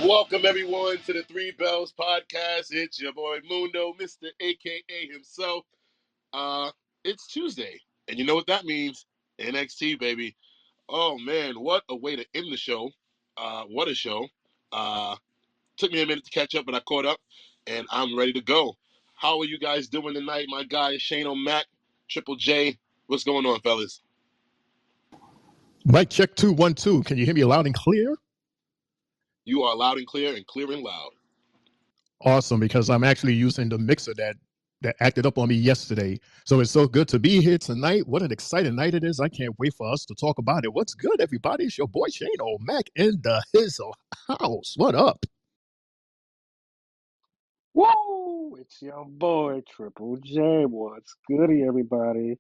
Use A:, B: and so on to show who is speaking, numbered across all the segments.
A: Welcome everyone to the Three Bells podcast. It's your boy Mundo, Mr. AKA himself. It's Tuesday, and you know what that means? NXT, baby. Oh man, what a way to end the show. What a show. Took me a minute to catch up, but I caught up, and I'm ready to go. How are you guys doing tonight? My guy Shane O'Mac, Triple J. What's going on, fellas?
B: Mic check 2 1 2. Can you hear me loud and clear?
A: You are loud and clear and loud.
B: Awesome, because I'm actually using the mixer that acted up on me yesterday. So it's so good to be here tonight. What an exciting night it is. I can't wait for us to talk about it. What's good, everybody? It's your boy Shane O'Mac in the Hizzle house. What up?
C: Whoa! It's your boy Triple J. What's goody, everybody?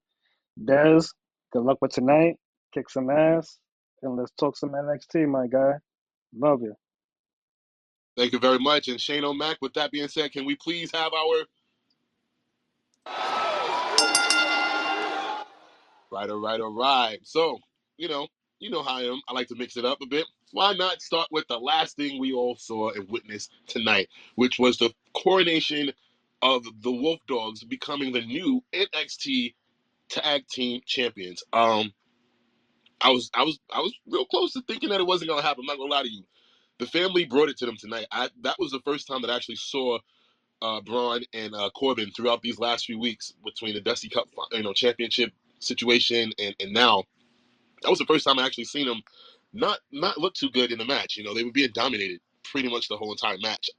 C: Des, good luck with tonight. Kick some ass, and let's talk some NXT, my guy. Love you.
A: Thank you very much. And Shane O'Mac, with that being said, can we please have our All right. So, you know how I am. I like to mix it up a bit. Why not start with the last thing we all saw and witnessed tonight, which was the coronation of the Wolf Dogs becoming the new NXT Tag Team Champions. I was real close to thinking that it wasn't gonna happen. I'm not gonna lie to you. The family brought it to them tonight. That was the first time that I actually saw Braun and Corbin throughout these last few weeks between the Dusty Cup, championship situation and now. That was the first time I actually seen them not look too good in the match. They were being dominated pretty much the whole entire match.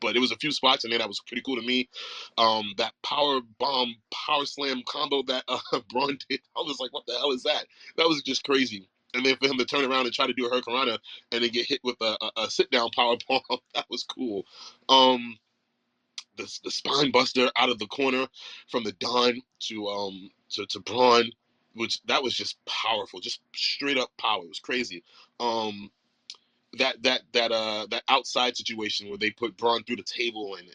A: But it was a few spots in there that was pretty cool to me. That power bomb, power slam combo that Braun did, I was like, what the hell is that? That was just crazy. And then for him to turn around and try to do a Hurricanrana and then get hit with a sit down power bomb, that was cool. The spine buster out of the corner from the Don to Braun, which that was just powerful, just straight up power. It was crazy. That outside situation where they put Braun through the table and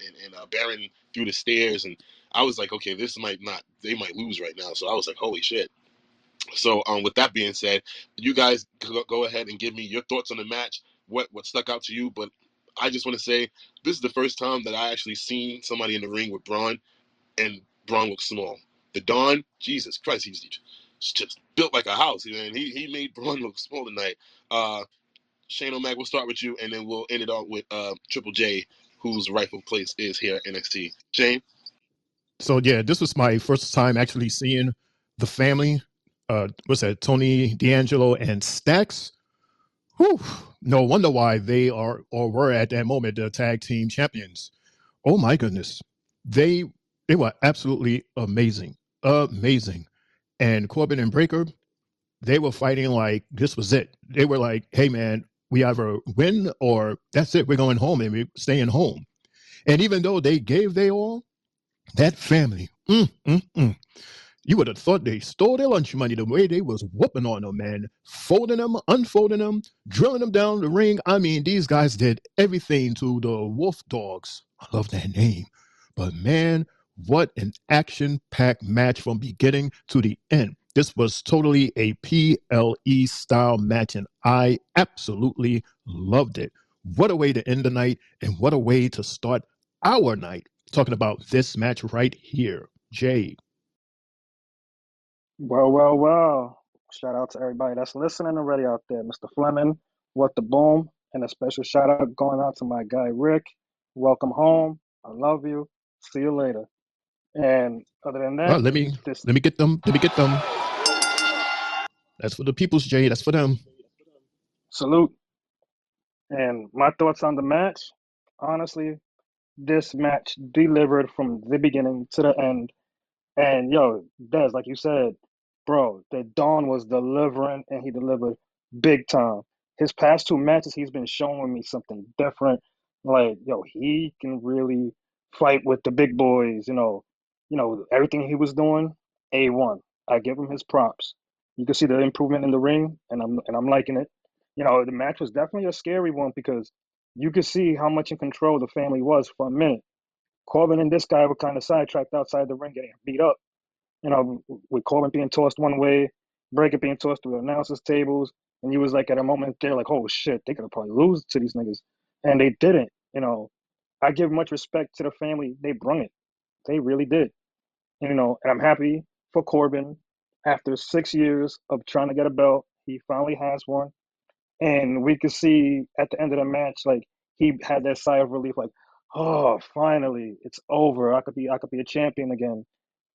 A: Baron through the stairs, and I was like, okay, they might lose right now. So I was like, holy shit. So with that being said, you guys go ahead and give me your thoughts on the match. What stuck out to you? But I just want to say this is the first time that I actually seen somebody in the ring with Braun, and Braun looks small. The Don, Jesus Christ, he's just built like a house. And he made Braun look small tonight. Shane O'Mac, we'll start with you, and then we'll end it off with Triple J, whose rightful place is here at NXT. Shane?
B: So yeah, this was my first time actually seeing the family. What's that? Tony D'Angelo and Stax. Whew. No wonder why they are or were at that moment the tag team champions. Oh my goodness. They they were absolutely amazing. Amazing. And Corbin and Breaker, they were fighting like this was it. They were like, hey man, we either win or that's it. We're going home and we're staying home. And even though they gave their all, that family, you would have thought they stole their lunch money the way they was whooping on them, man. Folding them, unfolding them, drilling them down the ring. I mean, these guys did everything to the Wolf Dogs. I love that name. But man, what an action-packed match from beginning to the end. This was totally a PLE style match, and I absolutely loved it. What a way to end the night, and what a way to start our night. Talking about this match right here. Jay.
C: Well. Shout out to everybody that's listening already out there. Mr. Fleming, what the boom, and a special shout out going out to my guy Rick. Welcome home. I love you. See you later. And other than
B: Well,
C: that,
B: let me
C: this
B: let me get them. Let me get them. That's for the people's Jay. That's for them.
C: salute. And my thoughts on the match, honestly, this match delivered from the beginning to the end. And yo, Des, like you said, bro, the Dawn was delivering and he delivered big time. His past two matches, he's been showing me something different. Like, yo, he can really fight with the big boys, everything he was doing, A1. I give him his props. You can see the improvement in the ring, and I'm liking it. The match was definitely a scary one because you could see how much in control the family was for a minute. Corbin and this guy were kind of sidetracked outside the ring, getting beat up. With Corbin being tossed one way, Breaker being tossed to the announcers' tables. And you was like at a moment there, like, oh shit, they could probably lose to these niggas, and they didn't. I give much respect to the family. They brung it. They really did. And I'm happy for Corbin. After 6 years of trying to get a belt, he finally has one. And we could see at the end of the match, like he had that sigh of relief, like, oh, finally, it's over. I could be a champion again.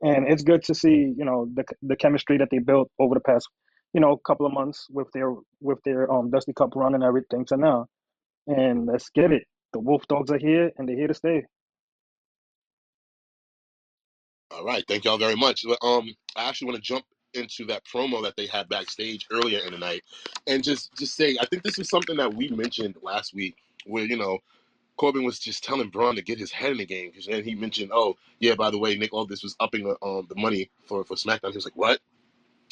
C: And it's good to see, the chemistry that they built over the past, couple of months with their Dusty Cup run and everything to now. And let's get it. The Wolf Dogs are here and they're here to stay.
A: All right, thank y'all very much. I actually want to jump into that promo that they had backstage earlier in the night, and just say I think this is something that we mentioned last week, where Corbin was just telling Braun to get his head in the game, because then he mentioned, oh yeah, by the way, Nick Aldis was upping the money for SmackDown. He was like, what?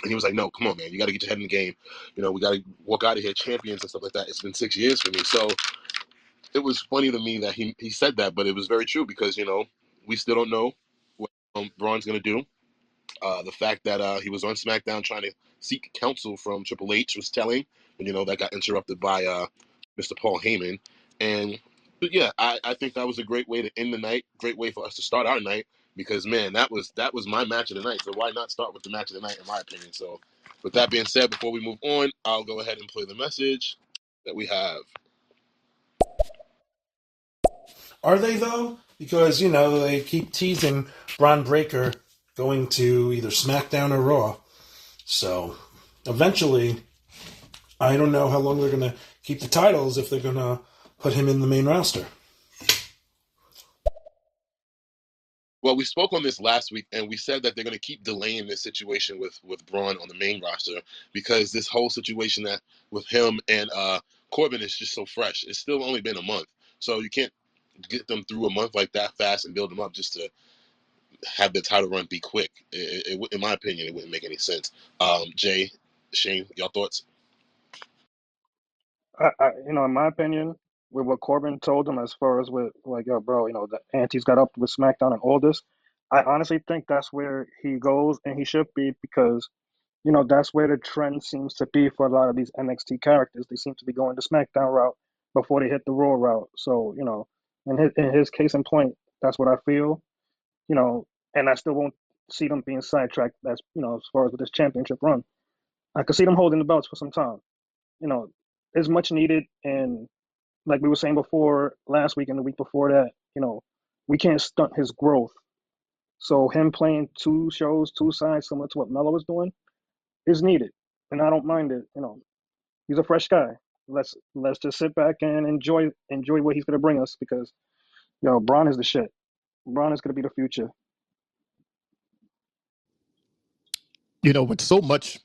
A: And he was like, no, come on, man, you got to get your head in the game. We got to walk out of here champions and stuff like that. It's been 6 years for me, so it was funny to me that he said that, but it was very true because we still don't know what Braun's gonna do. The fact that he was on SmackDown trying to seek counsel from Triple H was telling, and that got interrupted by Mr. Paul Heyman. But yeah, I think that was a great way to end the night. Great way for us to start our night because man, that was my match of the night. So why not start with the match of the night, in my opinion? So with that being said, before we move on, I'll go ahead and play the message that we have.
D: Are they, though? Because, they keep teasing Braun Breaker going to either SmackDown or Raw. So, eventually, I don't know how long they're going to keep the titles if they're going to put him in the main roster.
A: Well, we spoke on this last week, and we said that they're going to keep delaying this situation with Braun on the main roster because this whole situation that with him and Corbin is just so fresh. It's still only been a month, so you can't get them through a month like that fast and build them up just to have the title run be quick. In my opinion, it wouldn't make any sense. Jay, Shane, y'all thoughts?
C: In my opinion, with what Corbin told him as far as with like, yo, bro, the antes got up with SmackDown and all this, I honestly think that's where he goes and he should be because, that's where the trend seems to be for a lot of these NXT characters. They seem to be going the SmackDown route before they hit the Raw route. So, in his case in point, that's what I feel, you know, and I still won't see them being sidetracked as far as with this championship run. I could see them holding the belts for some time. You know, is much needed. And like we were saying before last week and the week before that, we can't stunt his growth. So him playing two shows, two sides, similar to what Melo was doing, is needed. And I don't mind it. He's a fresh guy. Let's just sit back and enjoy what he's gonna bring us because Braun is the shit. Braun is gonna be the future.
B: With so much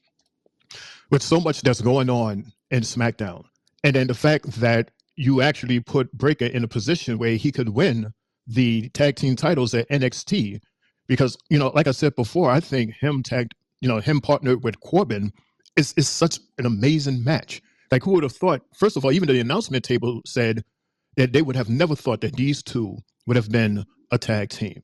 B: that's going on in SmackDown, and then the fact that you actually put Breaker in a position where he could win the tag team titles at NXT, because like I said before, I think him partnered with Corbin is such an amazing match. Like, who would have thought? First of all, even the announcement table said that they would have never thought that these two would have been a tag team.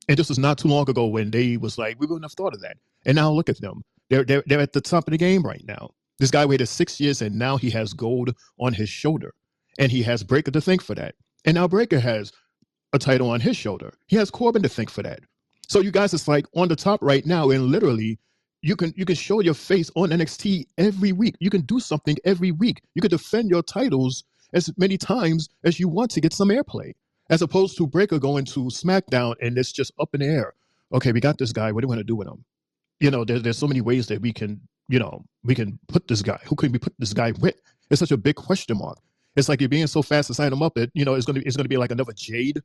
B: And this was not too long ago when they was like, we wouldn't have thought of that. And now look at them. They're at the top of the game right now. This guy waited 6 years and now he has gold on his shoulder. And he has Breaker to thank for that. And now Breaker has a title on his shoulder. He has Corbin to thank for that. So you guys is like on the top right now, and literally you can show your face on NXT every week. You can do something every week. You can defend your titles as many times as you want to get some airplay, as opposed to Breaker going to SmackDown and it's just up in the air. Okay, we got this guy. What do we want to do with him? There's so many ways that we can put this guy. Who can we put this guy with? It's such a big question mark. It's like you're being so fast to sign him up that it's gonna be like another Jade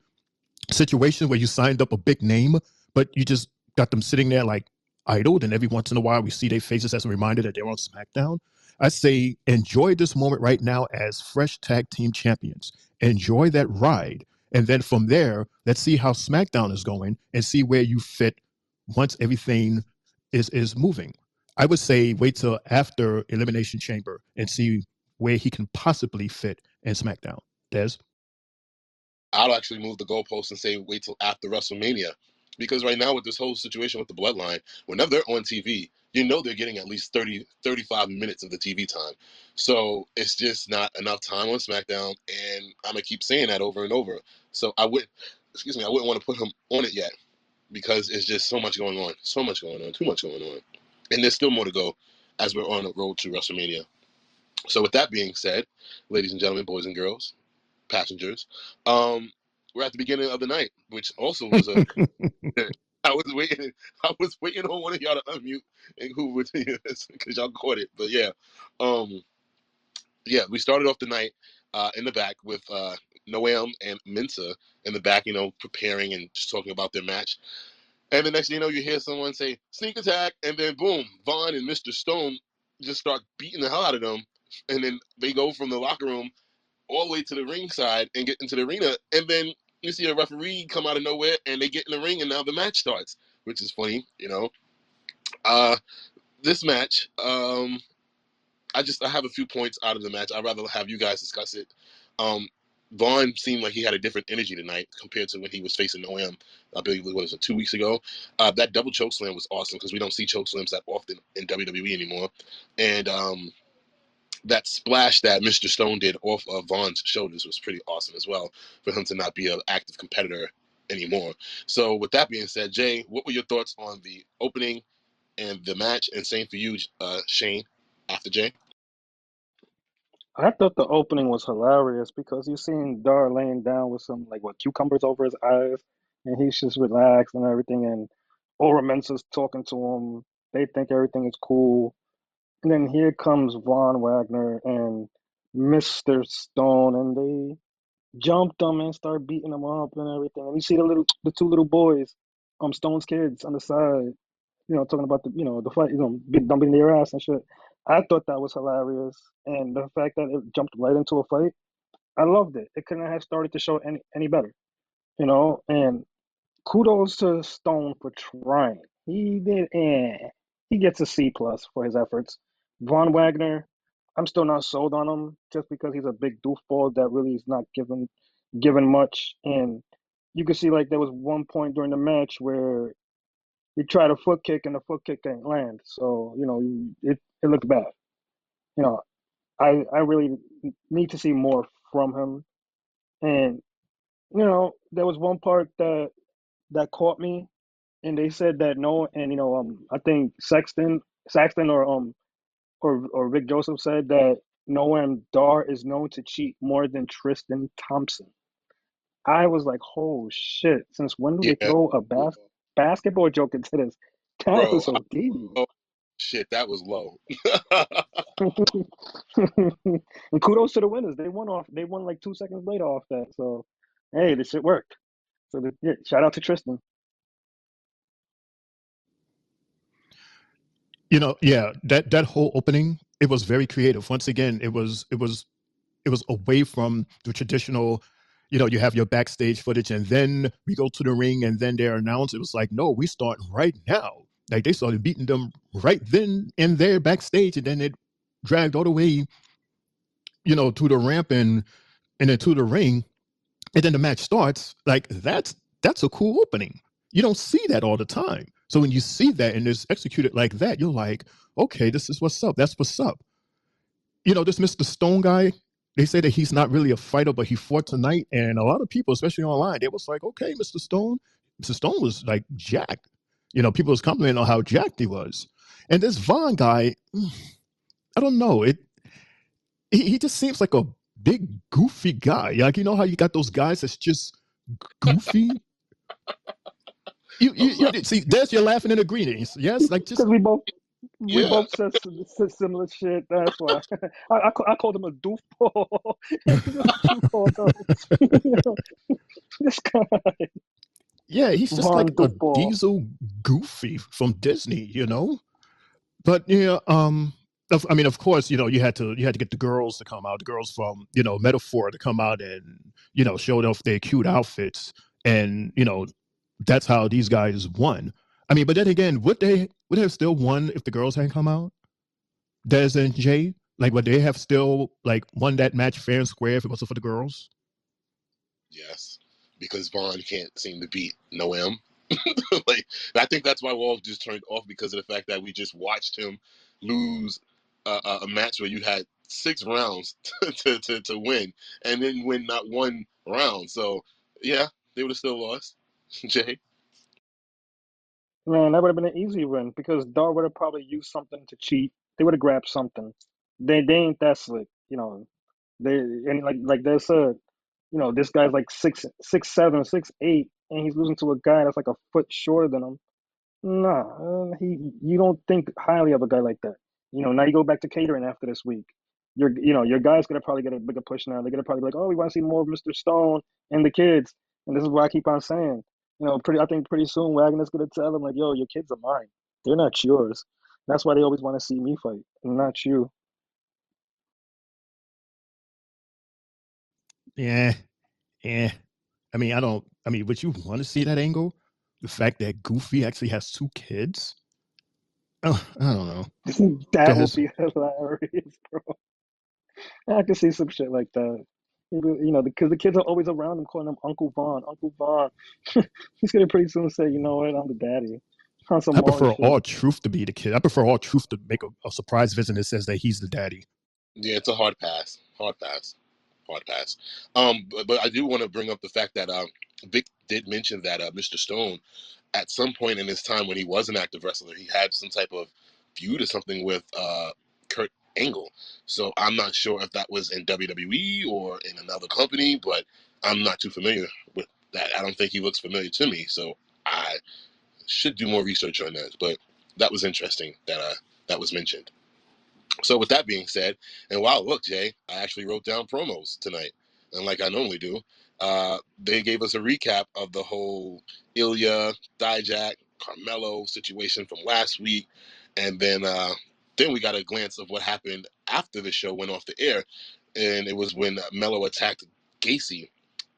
B: situation where you signed up a big name, but you just got them sitting there like idled, and every once in a while we see their faces as a reminder that they're on SmackDown. I say enjoy this moment right now as fresh tag team champions. Enjoy that ride. And then from there, let's see how SmackDown is going and see where you fit once everything is moving. I would say wait till after Elimination Chamber and see where he can possibly fit in SmackDown. Des?
A: I'll actually move the goalpost and say wait till after WrestleMania. Because right now with this whole situation with the bloodline, whenever they're on TV, you know they're getting at least 30, 35 minutes of the TV time. So it's just not enough time on SmackDown, and I'm gonna keep saying that over and over. So I wouldn't want to put him on it yet because it's just so much going on, too much going on, and there's still more to go as we're on the road to WrestleMania. So with that being said, ladies and gentlemen, boys and girls, passengers, we're at the beginning of the night, which also was a. I was waiting. I was waiting on one of y'all to unmute and who would because y'all caught it. But yeah, we started off the night in the back with Noam and Mensa in the back, preparing and just talking about their match. And the next thing you know, you hear someone say sneak attack, and then boom, Vaughn and Mr. Stone just start beating the hell out of them, and then they go from the locker room all the way to the ringside and get into the arena, and then you see a referee come out of nowhere, and they get in the ring, and now the match starts, which is funny, This match, I have a few points out of the match. I'd rather have you guys discuss it. Vaughn seemed like he had a different energy tonight compared to when he was facing Noam, I believe it was 2 weeks ago. That double choke slam was awesome because we don't see choke slams that often in WWE anymore. And that splash that Mr. Stone did off of Vaughn's shoulders was pretty awesome as well for him to not be an active competitor anymore. So with that being said, Jay, what were your thoughts on the opening and the match? And same for you, Shane, after Jay.
C: I thought the opening was hilarious because you seen Dar laying down with some like what cucumbers over his eyes, and he's just relaxed and everything. And Ora Mensa's talking to him. They think everything is cool, and then here comes Von Wagner and Mr. Stone, and they jumped him and start beating him up and everything. And you see the two little boys, Stone's kids on the side, talking about the fight, dumping their ass and shit. I thought that was hilarious, and the fact that it jumped right into a fight, I loved it. It couldn't have started the show any better, And kudos to Stone for trying. He did, he gets a C+ for his efforts. Von Wagner, I'm still not sold on him just because he's a big doofball that really is not given much. And you could see like there was one point during the match where he tried a foot kick and the foot kick didn't land. So, it looked bad. You know, I really need to see more from him. And, there was one part that caught me and they said that no, and I think Saxton or Vic Joseph said that Noam Dar is known to cheat more than Tristan Thompson. I was like, oh shit! Since when do they
A: Yeah,
C: throw a basketball joke into this? That
A: bro.
C: was so deep.
A: Oh shit, that was low.
C: And kudos to the winners. They won like 2 seconds later off that. So, hey, this shit worked. So, yeah, shout out to Tristan.
B: Yeah, that whole opening, it was very creative. Once again, it was away from the traditional, you have your backstage footage and then we go to the ring and then they're announced. It was like, no, we start right now. Like they started beating them right then and there backstage, and then it dragged all the way, to the ramp and then to the ring, and then the match starts. Like that's a cool opening. You don't see that all the time. So when you see that and it's executed like that, you're like, okay, this is what's up. That's what's up. This Mr. Stone guy, they say that he's not really a fighter, but he fought tonight. And a lot of people, especially online, they was like, okay, Mr. Stone. Mr. Stone was like jacked. People was complimenting on how jacked he was. And this Vaughn guy, I don't know. He just seems like a big goofy guy. Like, how you got those guys that's just goofy. You see, there's your laughing and agreeing. Yes, like just
C: Because we
A: Yeah,
C: both said similar shit. That's why I called him a doofball. That's what you called him. This guy,
B: yeah, he's just
C: Von
B: like a
C: Doofball.
B: diesel goofy from Disney. But yeah, I mean, of course, you had to get the girls to come out, the girls from Metaphor to come out and showed off their cute outfits, and that's how these guys won. I mean, but then again, would they have still won if the girls hadn't come out? Des and Jay, like, would they have still like won that match fair and square if it wasn't for the girls?
A: yes, because Vaughn can't seem to beat Noam. Like, I think that's why we're all just turned off, because of the fact that we just watched him lose a match where you had 6 rounds to win, and then win not one round. So yeah, they would have still lost. Jay.
C: Man, that would have been an easy win because Dar would have probably used something to cheat. They would have grabbed something. They ain't that slick, you know. They and like they said, you know, this guy's like 6'7", 6'8", and he's losing to a guy that's like a foot shorter than him. Nah, you don't think highly of a guy like that. You know, now you go back to catering after this week. Your guys gonna probably get a bigger push now. They're gonna probably be like, oh, we want to see more of Mr. Stone and the kids. And this is what I keep on saying. You know, I think pretty soon Wagner's gonna tell them like, yo, your kids are mine. They're not yours. That's why they always want to see me fight, and not you.
B: Yeah, yeah. I mean, I don't. I mean, would you want to see that angle? The fact that Goofy actually has 2 kids. Oh, I don't know.
C: That would
B: Because
C: be hilarious, bro. I can see some shit like that. You know, because the kids are always around him, calling him Uncle Vaughn, Uncle Vaughn. He's gonna pretty soon say, you know what, I'm the daddy. On some
B: I
C: Maury
B: prefer
C: shit.
B: all truth to be the kid. I prefer all truth to make a surprise visit that says that he's the daddy.
A: Yeah, it's a hard pass. Hard pass. Hard pass. But I do want to bring up the fact that Vic did mention that Mr. Stone, at some point in his time when he was an active wrestler, he had some type of feud or something with Kurt Angle. So I'm not sure if that was in WWE or in another company, but I'm not too familiar with that. I don't think he looks familiar to me, so I should do more research on that. But that was interesting that that was mentioned. So with that being said, and wow, look, Jay, I actually wrote down promos tonight, unlike I normally do. They gave us a recap of the whole Ilya, Dijak, Carmelo situation from last week, and then we got a glance of what happened after the show went off the air, and it was when Mello attacked Gacy,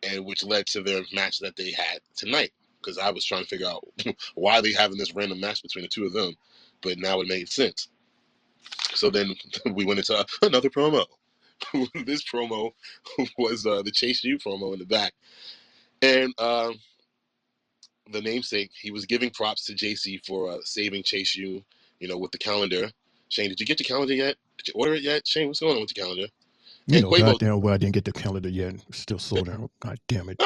A: and which led to their match that they had tonight. Because I was trying to figure out why they having this random match between the two of them, but now it made sense. So then we went into another promo. This promo was the Chase U promo in the back. And the namesake, he was giving props to JC for saving Chase U, with the calendar. Shane, did you get the calendar yet? Did you order it yet? Shane, what's going on with the calendar?
B: You
A: And
B: know,
A: Quavo,
B: goddamn well, I didn't get the calendar yet. It's still sold out. God damn it.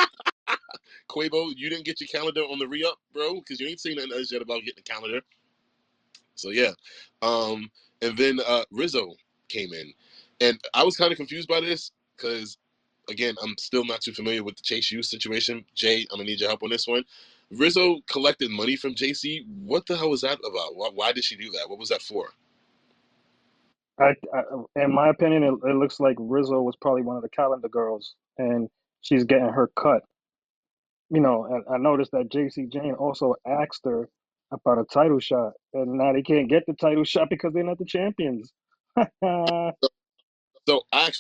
A: Quavo, you didn't get your calendar on the re-up, bro? Because you ain't seen nothing else yet about getting the calendar. So yeah. And then Rizzo came in. And I was kind of confused by this because, again, I'm still not too familiar with the Chase U situation. Jay, I'm going to need your help on this one. Rizzo collected money from JC. What the hell was that about? Why did she do that? What was that for?
C: In my opinion, it looks like Rizzo was probably one of the calendar girls, and she's getting her cut. You know, and I noticed that JC Jane also asked her about a title shot, and now they can't get the title shot because they're not the champions.
A: So I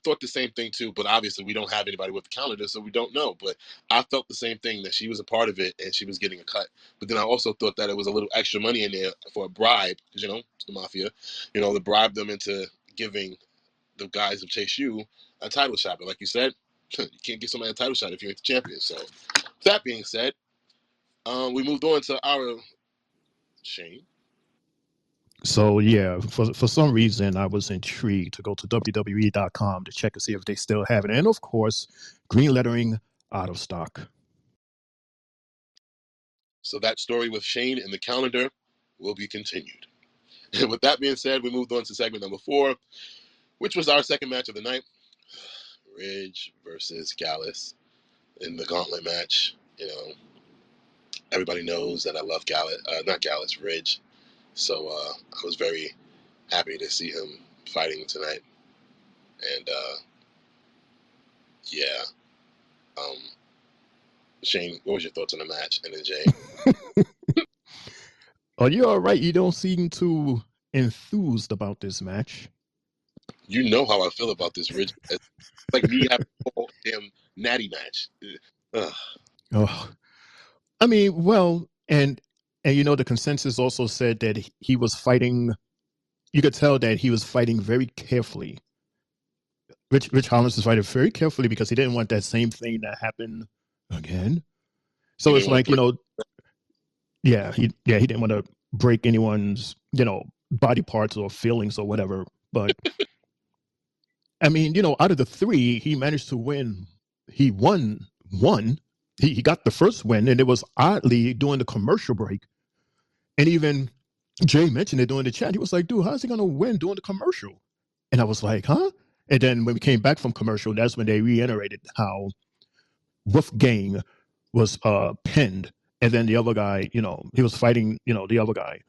A: thought the same thing too, but obviously we don't have anybody with the calendar, so we don't know. But I felt the same thing, that she was a part of it and she was getting a cut. But then I also thought that it was a little extra money in there for a bribe, because it's the mafia, to bribe them into giving the guys of Chase U a title shot. But like you said, you can't get somebody a title shot if you ain't the champion. So that being said, we moved on to our Shane.
B: So yeah, for some reason I was intrigued to go to WWE.com to check to see if they still have it. And of course, green lettering out of stock.
A: So that story with Shane in the calendar will be continued. And with that being said, we moved on to segment number 4, which was our second match of the night. Ridge versus Gallus in the gauntlet match. Everybody knows that I love Gallus, not Gallus, Ridge. So I was very happy to see him fighting tonight. And yeah, um, Shane, what was your thoughts on the match? And then Jay.
B: Oh, you're all right. You don't seem too enthused about this match.
A: You know how I feel about this Ridge. It's like me having a whole damn natty match. Ugh.
B: Oh, I mean, well, and the consensus also said that he was fighting. You could tell that he was fighting very carefully. Rich Hollis was fighting very carefully because he didn't want that same thing to happen again.
A: He
B: So it's
A: didn't want
B: like,
A: to break.
B: he didn't want to break anyone's body parts or feelings or whatever. But I mean, out of the three, he managed to win. He won one. He got the first win, and it was oddly during the commercial break. And even Jay mentioned it during the chat. He was like, dude, how's he going to win during the commercial? And I was like, huh? And then when we came back from commercial, that's when they reiterated how Wolfgang was pinned. And then the other guy, he was fighting, the other guy.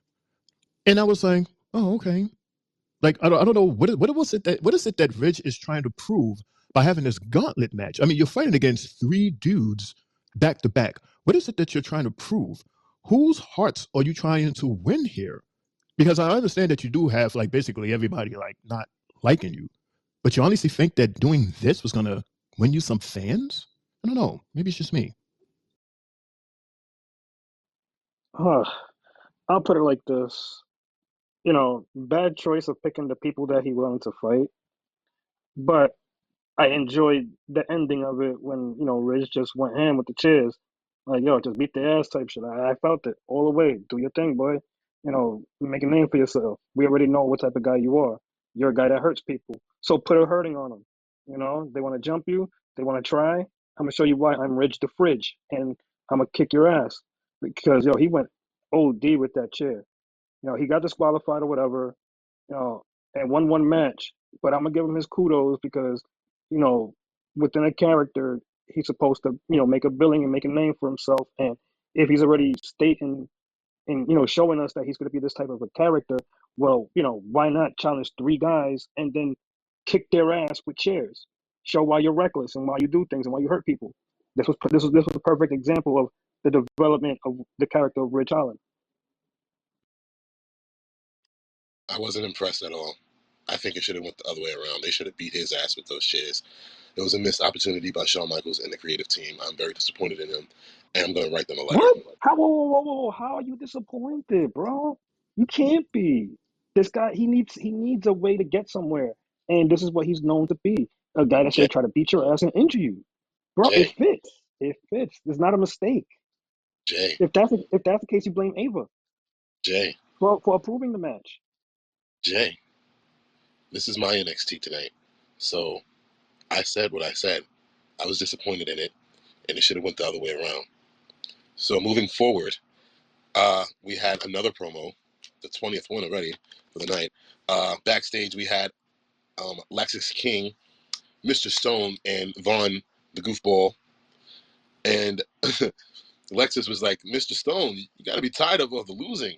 B: And I was like, oh, okay. Like, I don't know, what is it that Ridge is trying to prove by having this gauntlet match? I mean, you're fighting against three dudes back to back. What is it that you're trying to prove? Whose hearts are you trying to win here? Because I understand that you do have like basically everybody like not liking you, but you honestly think that doing this was gonna win you some fans? I don't know. Maybe it's just me.
C: I'll put it like this. Bad choice of picking the people that he willing to fight. But I enjoyed the ending of it when, Riz just went ham with the chairs. Like, yo, just beat the ass type shit. I felt it all the way. Do your thing, boy. Make a name for yourself. We already know what type of guy you are. You're a guy that hurts people. So put a hurting on them. They want to jump you. They want to try. I'm going to show you why I'm Ridge the Fridge. And I'm going to kick your ass. Because, he went OD with that chair. He got disqualified or whatever, and won one match. But I'm gonna give him his kudos because, you know, within a character, he's supposed to, make a billing and make a name for himself. And if he's already stating and showing us that he's gonna be this type of a character, well, why not challenge three guys and then kick their ass with chairs? Show why you're reckless and why you do things and why you hurt people. This was a perfect example of the development of the character of Rich Holland.
A: I wasn't impressed at all. I think it should have went the other way around. They should have beat his ass with those chairs. It was a missed opportunity by Shawn Michaels and the creative team. I'm very disappointed in him, and I'm going to write them a letter.
C: What? How? Whoa! How are you disappointed, bro? You can't be. This guy, he needs a way to get somewhere, and this is what he's known to be, a guy that's
A: Jay,
C: gonna try to beat your ass and injure you, bro. It
A: Jay,
C: fits. It fits. It's not a mistake.
A: Jay,
C: If that's the case, you blame Ava
A: Jay,
C: for approving the match.
A: Jay. This is my NXT tonight. So I said what I said. I was disappointed in it, and it should have went the other way around. So moving forward, we had another promo, the 20th one already for the night. Backstage, we had Lexus King, Mr. Stone, and Vaughn, the goofball. And Lexus was like, Mr. Stone, you got to be tired of the losing,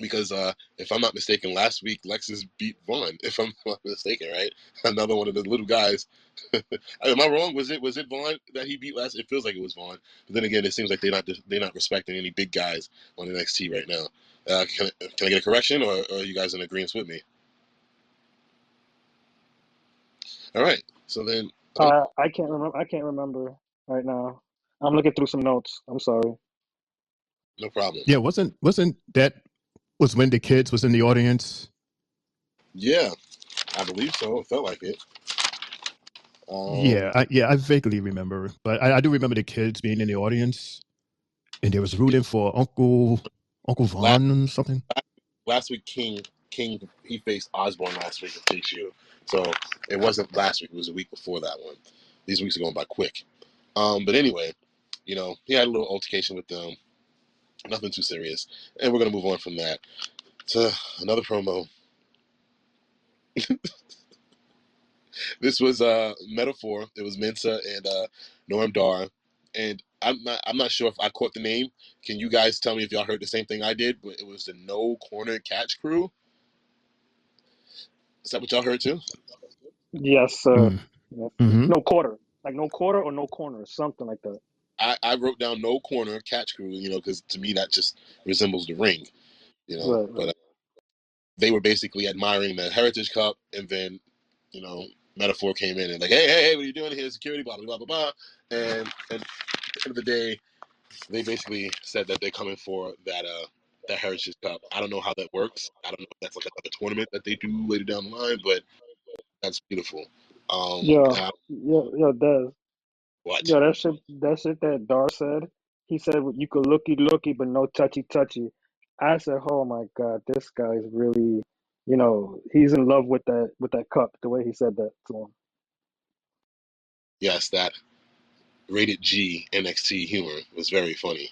A: because if I'm not mistaken, last week Lexus beat Vaughn. If I'm not mistaken, right? Another one of the little guys. Am I wrong? Was it Vaughn that he beat last? It feels like it was Vaughn. But then again, it seems like they're not respecting any big guys on NXT right now. Can I get a correction, or are you guys in agreement with me? All right. So then,
C: I can't remember. I can't remember right now. I'm looking through some notes. I'm sorry.
A: no problem.
B: Yeah, wasn't that was when the kids was in the audience?
A: Yeah, I believe so. It felt like it.
B: Yeah, I vaguely remember, but I do remember the kids being in the audience, and they was rooting for Uncle
A: Last
B: Vaughn and something.
A: last week, King he faced Osborne last week at TCU. So it wasn't last week. It was a week before that one. These weeks are going by quick. But anyway, he had a little altercation with them. Nothing too serious. And we're going to move on from that to another promo. This was Metaphor. It was Mensa and Norm Dar. And I'm not sure if I caught the name. Can you guys tell me if y'all heard the same thing I did? But it was the No Corner Catch Crew. Is that what y'all heard too?
C: Yes, sir.
B: Mm.
C: Yes.
B: Hmm.
C: No quarter, like no quarter or no corner, something like that.
A: I wrote down No Corner Catch Crew, because to me that just resembles the ring,
C: Right.
A: But they were basically admiring the Heritage Cup, and then, Metaphor came in and like, hey, what are you doing here? Security, blah blah blah blah blah. And at the end of the day, they basically said that they're coming for that Heritage Cup. I don't know how that works. I don't know if that's like another tournament that they do later down the line, but that's beautiful.
C: Yeah,
A: And
C: yeah, yeah, Des.
A: what?
C: Yeah, that shit that Dar said. He said you could looky, but no touchy. I said, oh my God, this guy is really, he's in love with that cup. The way he said that to him.
A: Yes, that rated G NXT humor was very funny.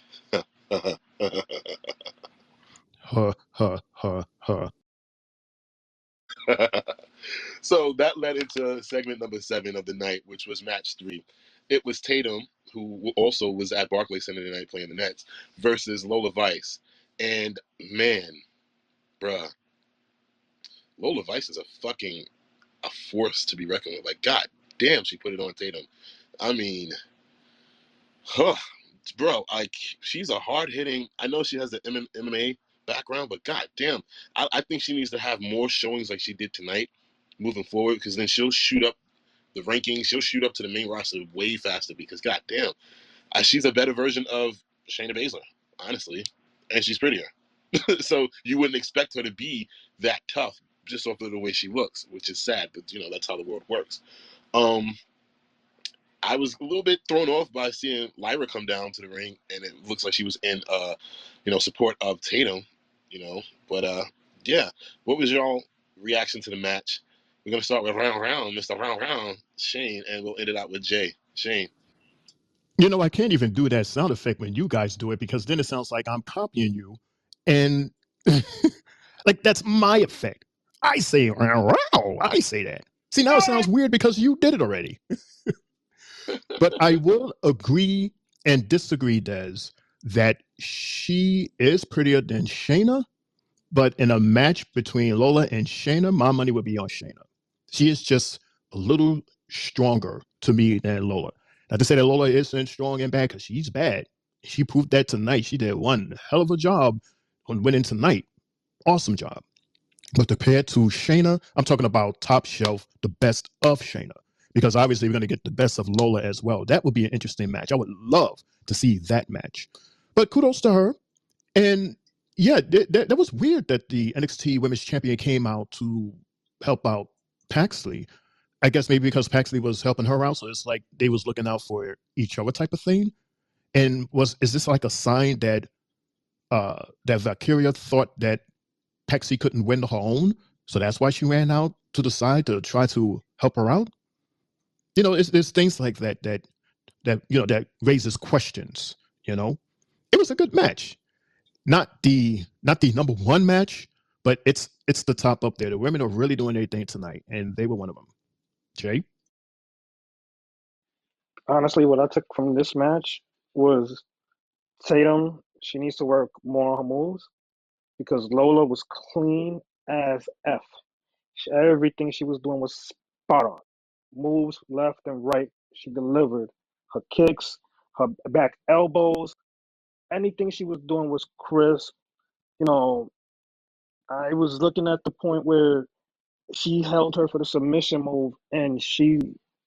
A: So that led into segment number 7 of the night, which was match 3. It was Tatum, who also was at Barclays Center tonight playing the Nets, versus Lola Vice. And man, bruh, Lola Vice is a force to be reckoned with. Like, god damn, she put it on Tatum. I mean, huh, bro, like, she's a hard-hitting, I know she has the MMA background, but god damn, I think she needs to have more showings like she did tonight moving forward, because then she'll shoot up the rankings, she'll shoot up to the main roster way faster, because god damn, she's a better version of Shayna Baszler, honestly, and she's prettier. So you wouldn't expect her to be that tough just off of the way she looks, which is sad, but that's how the world works. I was a little bit thrown off by seeing Lyra come down to the ring, and it looks like she was in support of Tatum, but yeah. What was y'all reaction to the match? We're gonna start with round, Mr. Round, Shane, and we'll end it out with Jay. Shane.
B: I can't even do that sound effect when you guys do it, because then it sounds like I'm copying you. And like, that's my effect. I say, row, row. I say that. See, now it sounds weird because you did it already. But I will agree and disagree, Des, that she is prettier than Shayna. But in a match between Lola and Shayna, my money would be on Shayna. She is just a little stronger to me than Lola. Not to say that Lola isn't strong and bad, because she's bad. She proved that tonight. She did one hell of a job on winning tonight. Awesome job. But compared to Shayna, I'm talking about top shelf, the best of Shayna. Because obviously we're going to get the best of Lola as well. That would be an interesting match. I would love to see that match. But kudos to her. And yeah, that was weird that the NXT Women's Champion came out to help out Paxley. I guess maybe because Paxley was helping her out, so it's like they was looking out for each other type of thing. And is this like a sign that that Valkyria thought that Paxley couldn't win her own, so that's why she ran out to the side to try to help her out? There's things like that raises questions. It was a good match. Not the number one match, but it's the top up there. The women are really doing their thing tonight, and they were one of them. Jay?
C: Honestly, what I took from this match was Tatum. She needs to work more on her moves because Lola was clean as F. Everything she was doing was spot on. Moves left and right, she delivered. Her kicks, her back elbows, anything she was doing was crisp. You know, I was looking at the point where she held her for the submission move and she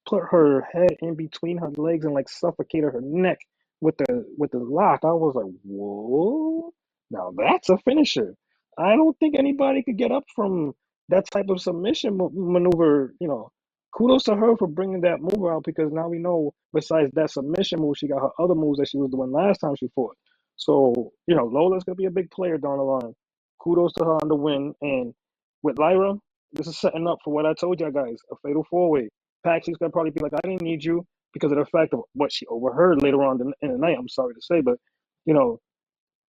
C: put her head in between her legs and like suffocated her neck with the lock. I was like, whoa, now that's a finisher. I don't think anybody could get up from that type of submission maneuver. Kudos to her for bringing that move out because now we know besides that submission move, she got her other moves that she was doing last time she fought. So, Lola's gonna be a big player down the line. Kudos to her on the win. And with Lyra, this is setting up for what I told y'all guys, a fatal four-way. Paxley's gonna probably be like, I didn't need you because of the fact of what she overheard later on in the night. I'm sorry to say, but you know,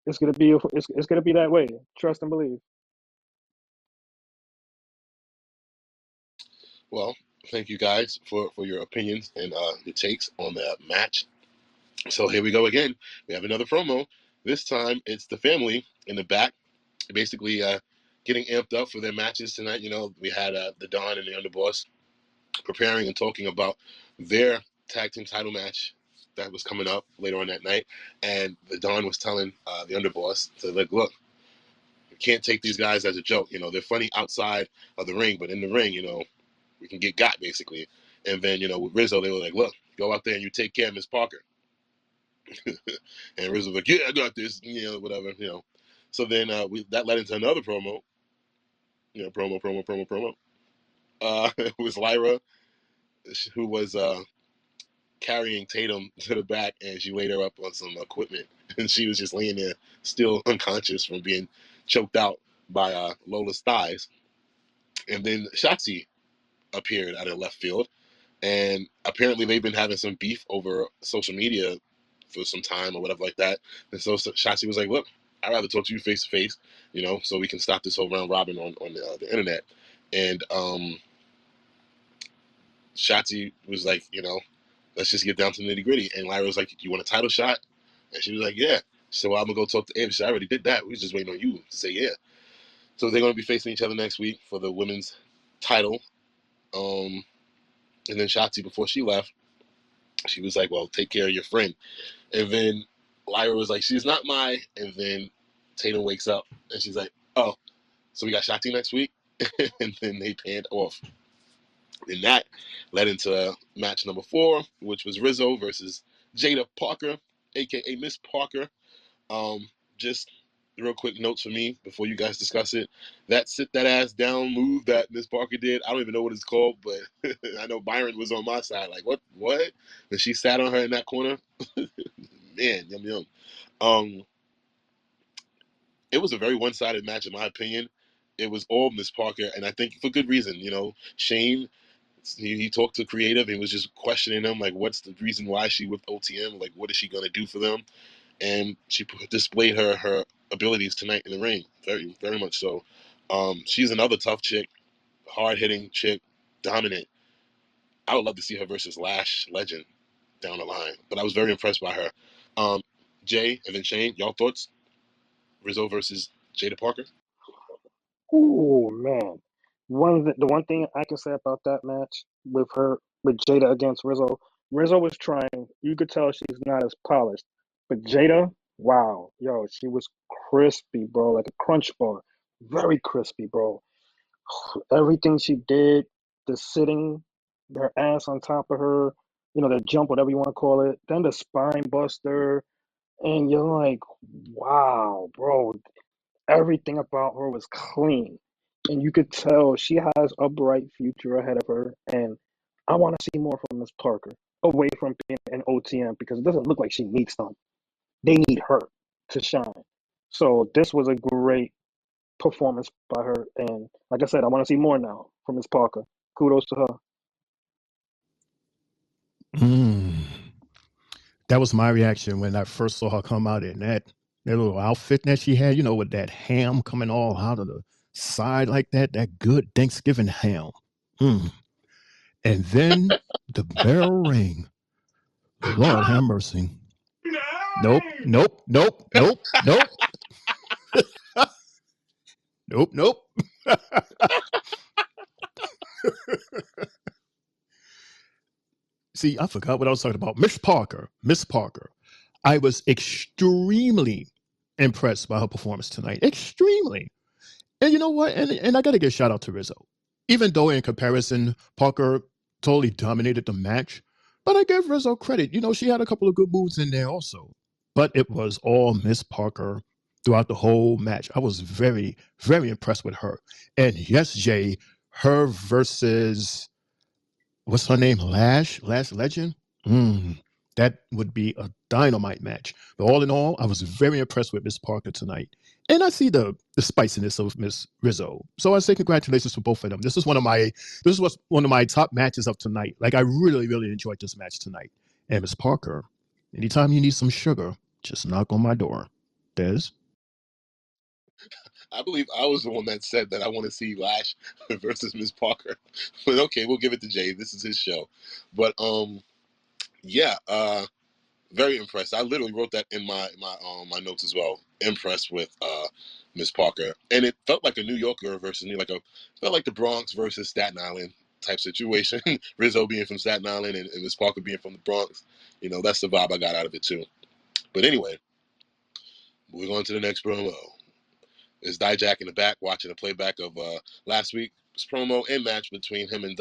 C: it's gonna be that way. Trust and believe.
A: Well, thank you guys for your opinions and your takes on the match. So here we go again. We have another promo. This time it's the family in the back, basically getting amped up for their matches tonight. We had the Don and the Underboss preparing and talking about their tag team title match that was coming up later on that night. And the Don was telling the Underboss to look, you can't take these guys as a joke. They're funny outside of the ring, but in the ring, we can get got basically. And then, with Rizzo, they were like, look, go out there and you take care of Miss Parker. And Rizzo was like, yeah, I got this, whatever. So then that led into another promo. Promo. It was Lyra, who was carrying Tatum to the back, and she laid her up on some equipment, and she was just laying there, still unconscious from being choked out by Lola's thighs. And then Shotzi appeared out of left field, and apparently they've been having some beef over social media for some time or whatever like that. And so Shotzi was like, "Look, I'd rather talk to you face to face, so we can stop this whole round robin on the internet." And Shotzi was like, let's just get down to the nitty gritty. And Lyra was like, "You want a title shot?" And she was like, "Yeah." She said, "Well, I'm gonna go talk to Ava." She said, "I already did that. We was just waiting on you to say yeah." So they're gonna be facing each other next week for the women's title. And then Shotzi, before she left, she was like, "Well, take care of your friend." And then Lyra was like, "She's not my." And then Tatum wakes up and she's like, "Oh, so we got Shotzi next week?" And then they panned off. And that led into match number 4, which was Rizzo versus Jada Parker, aka Miss Parker. Just real quick notes for me before you guys discuss it. That sit that ass down move that Miss Parker did, I don't even know what it's called, but I know Byron was on my side. Like, what? And she sat on her in that corner. Man, yum yum. It was a very one-sided match in my opinion. It was all Miss Parker, and I think for good reason. Shane, he talked to creative and was just questioning them, like, what's the reason why she with OTM? Like, what is she gonna do for them? And she displayed her abilities tonight in the ring, very very much so. She's another tough chick, hard-hitting chick, dominant. I would love to see her versus Lash Legend down the line, but I was very impressed by her. Jay and then Shane, y'all thoughts? Rizzo versus Jada Parker?
C: Oh man, the one thing I can say about that match with Jada against Rizzo, Rizzo was trying. You could tell she's not as polished, but Jada, wow, yo, she was crispy, bro, like a crunch bar, very crispy, bro. Everything she did, the sitting, her ass on top of her, the jump, whatever you want to call it, then the spine buster, and you're like, wow, bro, everything about her was clean. And you could tell she has a bright future ahead of her. And I want to see more from Miss Parker away from being an OTM because it doesn't look like she needs them. They need her to shine. So this was a great performance by her. And like I said, I want to see more now from Miss Parker. Kudos to her.
B: Mm. That was my reaction when I first saw her come out in that little outfit that she had, with that ham coming all out of the side like that good Thanksgiving ham. Mm. And then the bell ring. Lord have mercy. Nope, nope, nope, nope, nope, nope, nope. See, I forgot what I was talking about. Miss Parker. Miss Parker. I was extremely impressed by her performance tonight. Extremely. And you know what? And I got to give a shout out to Rizzo. Even though in comparison, Parker totally dominated the match, but I give Rizzo credit. She had a couple of good moves in there also. But it was all Miss Parker throughout the whole match. I was very, very impressed with her. And yes, Jay, her versus what's her name? Lash Legend. That would be a dynamite match. But all in all, I was very impressed with Miss Parker tonight, and I see the spiciness of Miss Rizzo. So I say congratulations to both of them. This was one of my top matches of tonight. Like I really really enjoyed this match tonight. And Miss Parker, anytime you need some sugar, just knock on my door. Des.
A: I believe I was the one that said that I want to see Lash versus Miss Parker. But okay, we'll give it to Jay. This is his show. But yeah, very impressed. I literally wrote that in my notes as well. Impressed with Miss Parker, and it felt like a New Yorker versus felt like the Bronx versus Staten Island type situation. Rizzo being from Staten Island and Miss Parker being from the Bronx. That's the vibe I got out of it too. But anyway, moving on to the next promo. Is Dijak in the back watching a playback of last week's promo and match between him and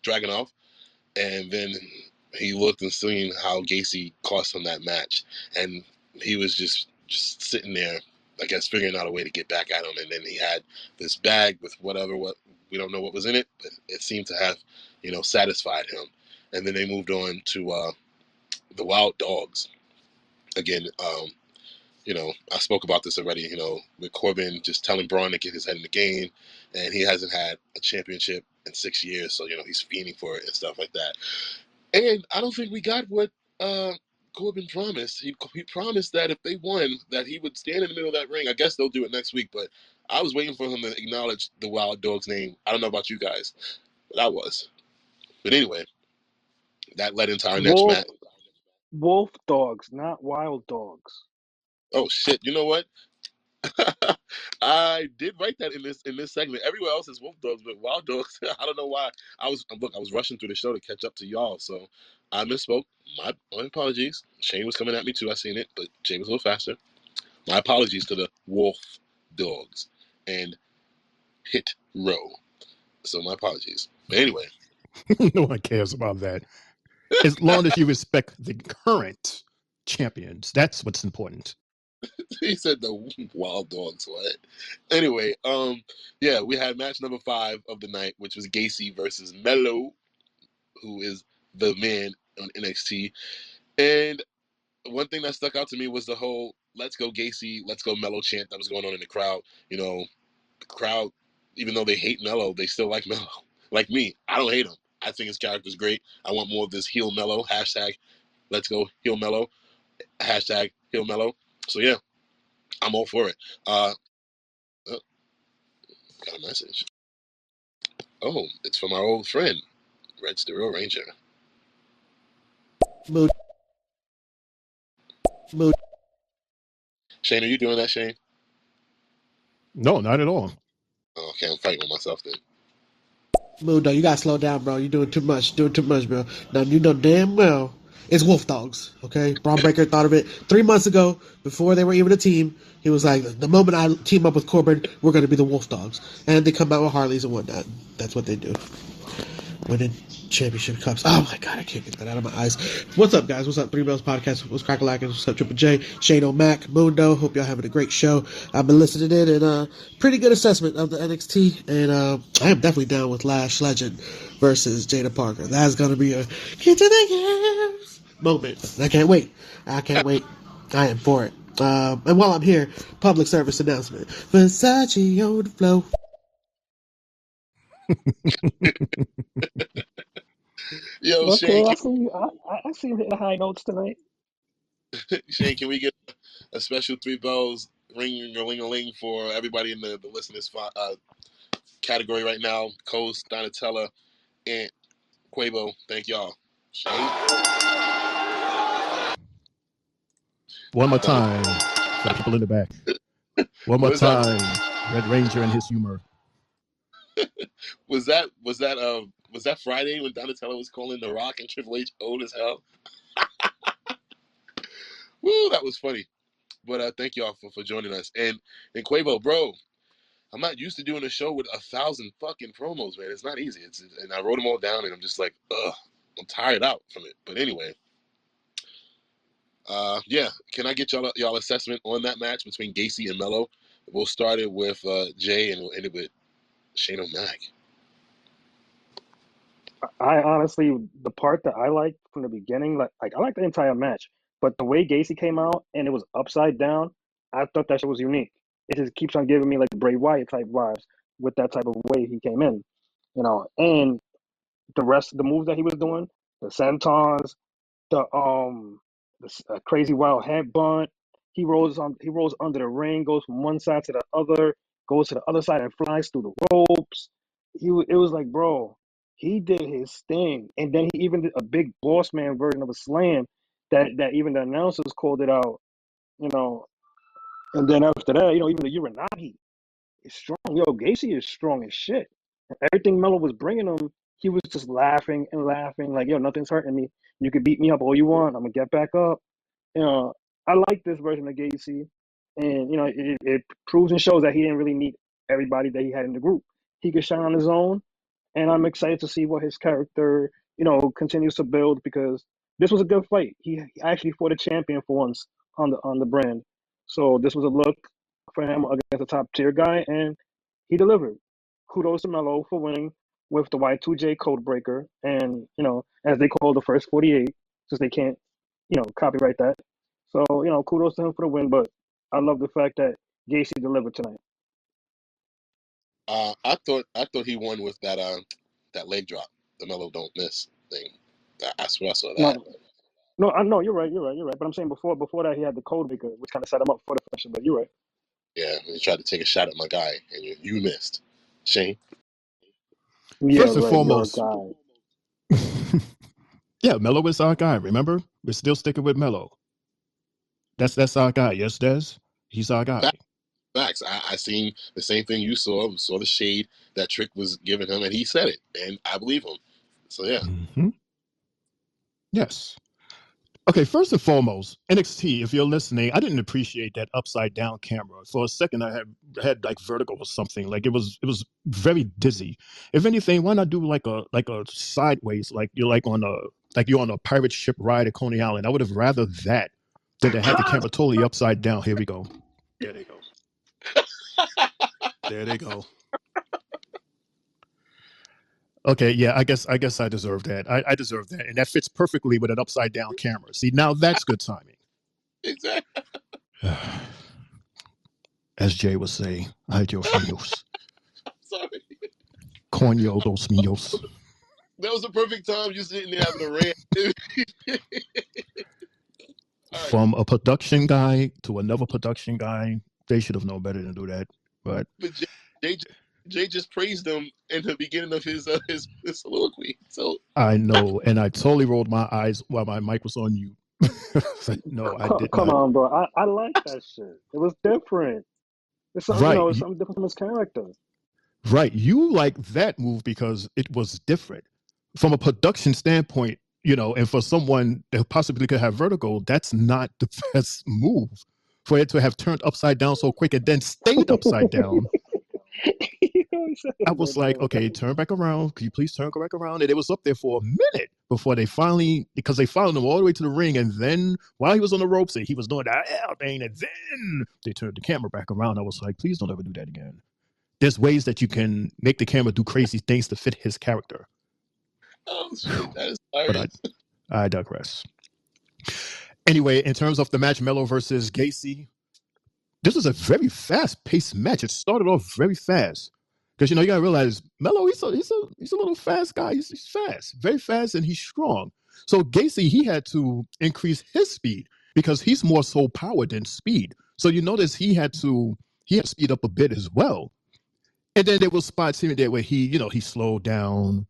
A: Dragunov, and then he looked and seen how Gacy cost him that match, and he was just sitting there, I guess, figuring out a way to get back at him. And then he had this bag with what we don't know what was in it, but it seemed to have satisfied him. And then they moved on to the Wild Dogs. Again, I spoke about this already, with Corbin just telling Braun to get his head in the game, and he hasn't had a championship in 6 years, so, he's fiending for it and stuff like that. And I don't think we got what Corbin promised. He promised that if they won, that he would stand in the middle of that ring. I guess they'll do it next week, but I was waiting for him to acknowledge the Wild Dog's name. I don't know about you guys, but I was. But anyway, that led into our next match.
C: Wolf dogs, not wild dogs.
A: Oh shit! You know what? I did write that in this segment. Everywhere else is wolf dogs, but wild dogs. I don't know why. I was rushing through the show to catch up to y'all, so I misspoke. My apologies. Shane was coming at me too. I seen it, but Jay was a little faster. My apologies to the wolf dogs and hit row. So my apologies. But anyway,
B: No one cares about that. As long as you respect the current champions, that's what's important.
A: he said the wild dogs. What? Anyway, yeah, we had match number 5 of the night, which was Gacy versus Mello, who is the man on NXT. And one thing that stuck out to me was the whole "Let's go Gacy, let's go Mello" chant that was going on in the crowd. The crowd, even though they hate Mello, they still like Mello. Like me, I don't hate him. I think his character's great. I want more of this heel Mello. Hashtag let's go heel Mello. Hashtag heel Mello. So yeah, I'm all for it. Oh, got a message. Oh, it's from our old friend, Red Stereo Ranger.
E: Mood.
A: Shane, are you doing that, Shane?
B: No, not at all.
A: Oh, okay, I'm fighting with myself then.
E: Mundo, you gotta slow down, bro. You're doing too much. Bro. Now you know damn well it's Wolf Dogs. Okay, Braun Breaker thought of it 3 months ago before they were even a team. He was like, the moment I team up with Corbin, we're gonna be the Wolf Dogs, and they come out with Harleys and whatnot. That's what they do. Winning championship cups. Oh my god, I can't get that out of my eyes. What's up, guys? What's up, Three Bells Podcast? What's crackalackin'? What's up, Triple J? Shane O'Mac, Mundo. Hope y'all having a great show. I've been listening in, and pretty good assessment of the NXT, and I am definitely down with Lash Legend versus Jada Parker. That's gonna be a get to the games moment. I can't wait. I am for it. And while I'm here, public service announcement: Versace on the flow.
A: Yo,
C: Okay,
A: Shane,
C: I see you. I see you hitting the high notes tonight.
A: Shane, can we get a special 3 bells ring a ling a ling for everybody in the listeners category right now? Coast, Donatella, and Quavo. Thank y'all. Shane?
B: One more time for the people in the back. One more
A: What is that?
B: time, Red Ranger and his humor.
A: Was that Friday when Donatella was calling The Rock and Triple H old as hell? Woo, that was funny. But thank y'all for joining us. And Quavo, bro, I'm not used to doing a show with 1,000 fucking promos, man. It's not easy. And I wrote them all down, and I'm just like, ugh, I'm tired out from it. But anyway, yeah. Can I get y'all assessment on that match between Gacy and Mello? We'll start it with Jay, and we'll end it with Shane O'Mac.
C: I honestly, the part that I liked from the beginning, like I liked the entire match, but the way Gacy came out and it was upside down, I thought that shit was unique. It just keeps on giving me like Bray Wyatt type vibes with that type of way he came in, and the rest of the moves that he was doing, the sentons, the crazy wild headbutt. He rolls under the ring, goes from one side to the other, goes to the other side and flies through the ropes. It was like, bro, he did his thing, and then he even did a big boss man version of a slam that even the announcers called it out, you know. And then after that, even the Uranagi is strong. Yo, Gacy is strong as shit. Everything Melo was bringing him, he was just laughing and laughing, like, yo, nothing's hurting me. You can beat me up all you want. I'm gonna get back up. You know, I like this version of Gacy, and it proves and shows that he didn't really need everybody that he had in the group. He could shine on his own, and I'm excited to see what his character, continues to build because this was a good fight. He actually fought a champion for once on the brand, so this was a look for him against a top tier guy, and he delivered. Kudos to Melo for winning with the Y2J code breaker, and as they call the first 48, since they can't copyright that. So, kudos to him for the win. But I love the fact that Gacy delivered tonight.
A: I thought he won with that leg drop, the Melo don't miss thing. I swear I saw that.
C: No, I know you're right. But I'm saying before that he had the code maker, which kind of set him up for the finisher. But you're right.
A: Yeah, he tried to take a shot at my guy, and you missed. Shane.
C: Yeah,
B: First and
C: right. You're a
B: foremost,
C: guy.
B: yeah, Melo is our guy. Remember, we're still sticking with Melo. That's our guy. Yes, Des, he's our guy.
A: Facts. I seen the same thing you saw the shade that Trick was giving him, and he said it, and I believe him. So yeah.
B: Mm-hmm. Yes. Okay, first and foremost, NXT, if you're listening, I didn't appreciate that upside down camera. For a second, I had like vertigo or something. Like it was very dizzy. If anything, why not do like a sideways, like you're on a pirate ship ride at Coney Island? I would have rather that than to have the camera totally upside down. Here we go. There they go. There they go. Okay, yeah, I guess I deserve that. I deserve that, and that fits perfectly with an upside down camera. See, now that's good timing.
A: Exactly.
B: As Jay would say, ay Dios míos.
A: Sorry.
B: Coño dos míos.
A: That was the perfect time, just sitting there having a rant.
B: From a production guy to another production guy, they should have known better than do that. But
A: Jay just praised him in the beginning of his soliloquy. So
B: I know, and I totally rolled my eyes while my mic was on you. No, I did
C: Come
B: not.
C: on, bro. I like that shit. It was different. It's something,
B: Right.
C: it's something different from his character.
B: Right. You like that move because it was different. From a production standpoint, and for someone that possibly could have vertigo, that's not the best move. For it to have turned upside down so quick and then stayed upside down. I was like, okay, turn back around. Could you please turn back around? And it was up there for a minute before because they followed him all the way to the ring. And then while he was on the ropes, he was doing that thing. And then they turned the camera back around. I was like, please don't ever do that again. There's ways that you can make the camera do crazy things to fit his character.
A: Oh, shit, that is hilarious.
B: But I digress. Anyway, in terms of the match, Melo versus Gacy, this was a very fast-paced match. It started off very fast because you gotta realize Melo, he's a little fast guy. He's fast, very fast, and he's strong. So Gacy, he had to increase his speed because he's more so power than speed. So you notice he had to speed up a bit as well. And then there was spots here and there where he slowed down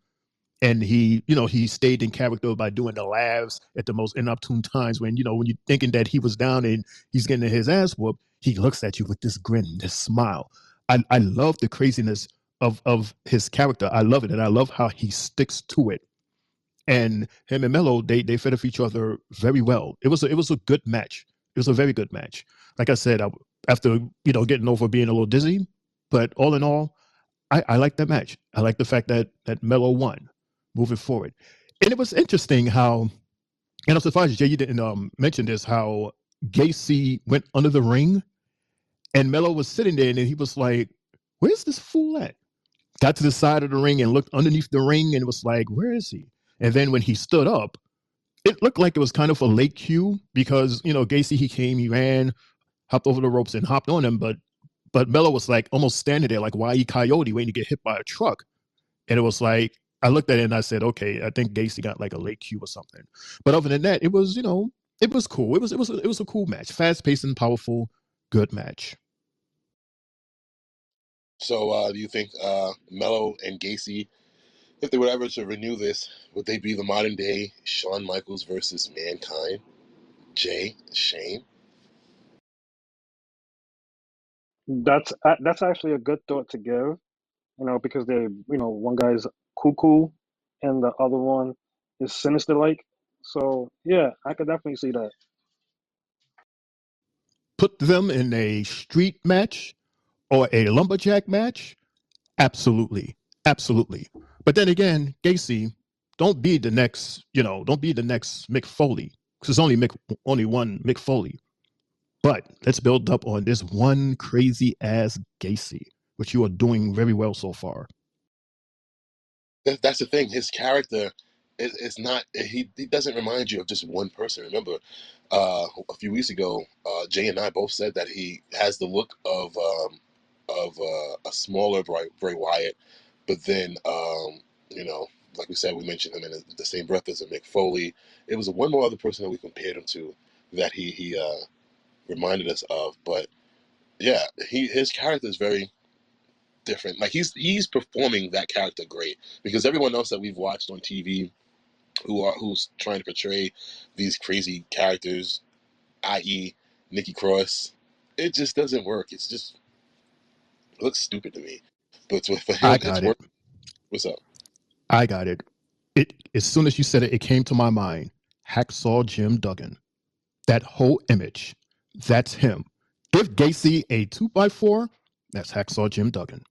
B: and he stayed in character by doing the laughs at the most inopportune times when you're thinking that he was down and he's getting his ass whooped. He looks at you with this grin, this smile. I love the craziness of his character. I love it, and I love how he sticks to it. And him and Melo, they fed off each other very well. It was a good match. It was a very good match. Like I said, after getting over being a little dizzy, but all in all, I like that match. I like the fact that Melo won moving forward. And it was interesting how, and I'm surprised, Jay, you didn't mention this, how Gacy went under the ring and Melo was sitting there and he was like, where's this fool at? Got to the side of the ring and looked underneath the ring and was like, where is he? And then when he stood up, it looked like it was kind of a late cue because, Gacy, he came, he ran, hopped over the ropes and hopped on him, but Melo was like almost standing there like Wile E. Coyote waiting to get hit by a truck. And it was like, I looked at it and I said, okay, I think Gacy got like a late cue or something. But other than that, it was, it was cool. It was a cool match. Fast paced and powerful, good match.
A: So do you think Melo and Gacy, if they were ever to renew this, would they be the modern day Shawn Michaels versus Mankind? Jay, Shane?
C: That's actually a good thought to give, because they, one guy's cool and the other one is sinister like. So yeah, I could definitely see that.
B: Put them in a street match or a lumberjack match? Absolutely. Absolutely. But then again, Gacy, don't be the next Mick Foley. Because there's only one Mick Foley. But let's build up on this one crazy ass Gacy, which you are doing very well so far.
A: That's the thing. His character it's not. He doesn't remind you of just one person. Remember, a few weeks ago, Jay and I both said that he has the look of a smaller Bray Wyatt, but then you know, like we said, we mentioned him in the same breath as a Mick Foley. It was one more other person that we compared him to that he reminded us of. But yeah, his character is very different. Like he's performing that character great because everyone else that we've watched on TV who's trying to portray these crazy characters, i.e., Nikki Cross, it just doesn't work. It looks stupid to me. But for
B: I
A: him, it's
B: got it.
A: work. What's up?
B: I got it. It as soon as you said it, it came to my mind. Hacksaw Jim Duggan. That whole image. That's him. Give Gacy a 2x4. That's Hacksaw Jim Duggan.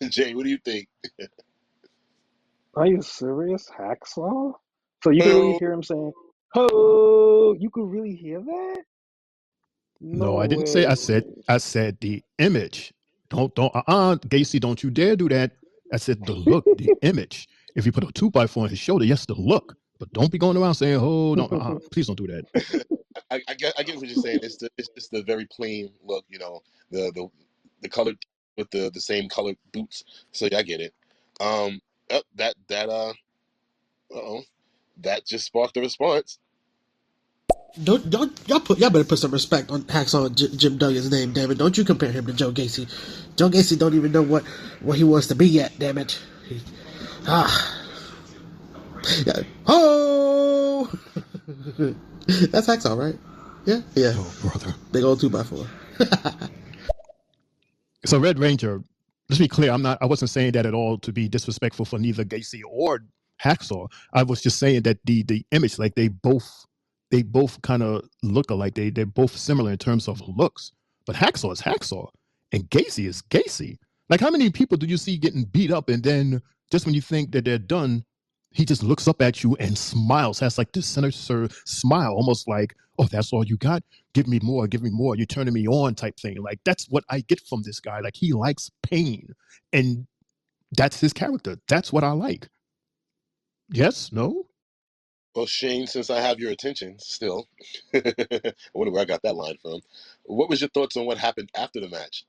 A: Jay, what do you think?
C: Are you serious? Hacksaw? So you could really
A: Oh,
C: hear him saying, "Oh, you could really hear that? No
B: No, I didn't say.
C: way."
B: I said the image. Don't Gacy, don't you dare do that. I said the look, the image. If you put a 2x4 on his shoulder, yes, the look. But don't be going around saying, "Oh, no, please don't do that."
A: I get what you're saying. It's just the very plain look, the colored with the same colored boots. So yeah, I get it. That uh-oh, that just sparked a response.
E: Don't y'all better put some respect on Hacksaw Jim Duggan's name, damn it. Don't you compare him to Joe Gacy. Joe Gacy don't even know what he wants to be yet, damn it. Yeah. Oh that's Hacksaw, right? Yeah.
B: Oh, brother.
E: Big old 2x4.
B: So Red Ranger, let's be clear, I wasn't saying that at all to be disrespectful for neither Gacy or Hacksaw. I was just saying that the image, like they both kind of look alike. They're both similar in terms of looks. But Hacksaw is Hacksaw and Gacy is Gacy. Like how many people do you see getting beat up and then just when you think that they're done, he just looks up at you and smiles, has like this sinister smile, almost like, oh, that's all you got? Give me more, you're turning me on type thing. Like that's what I get from this guy. Like he likes pain. And that's his character. That's what I like. Yes, no?
A: Well, Shane, since I have your attention still, I wonder where I got that line from. What was your thoughts on what happened after the match?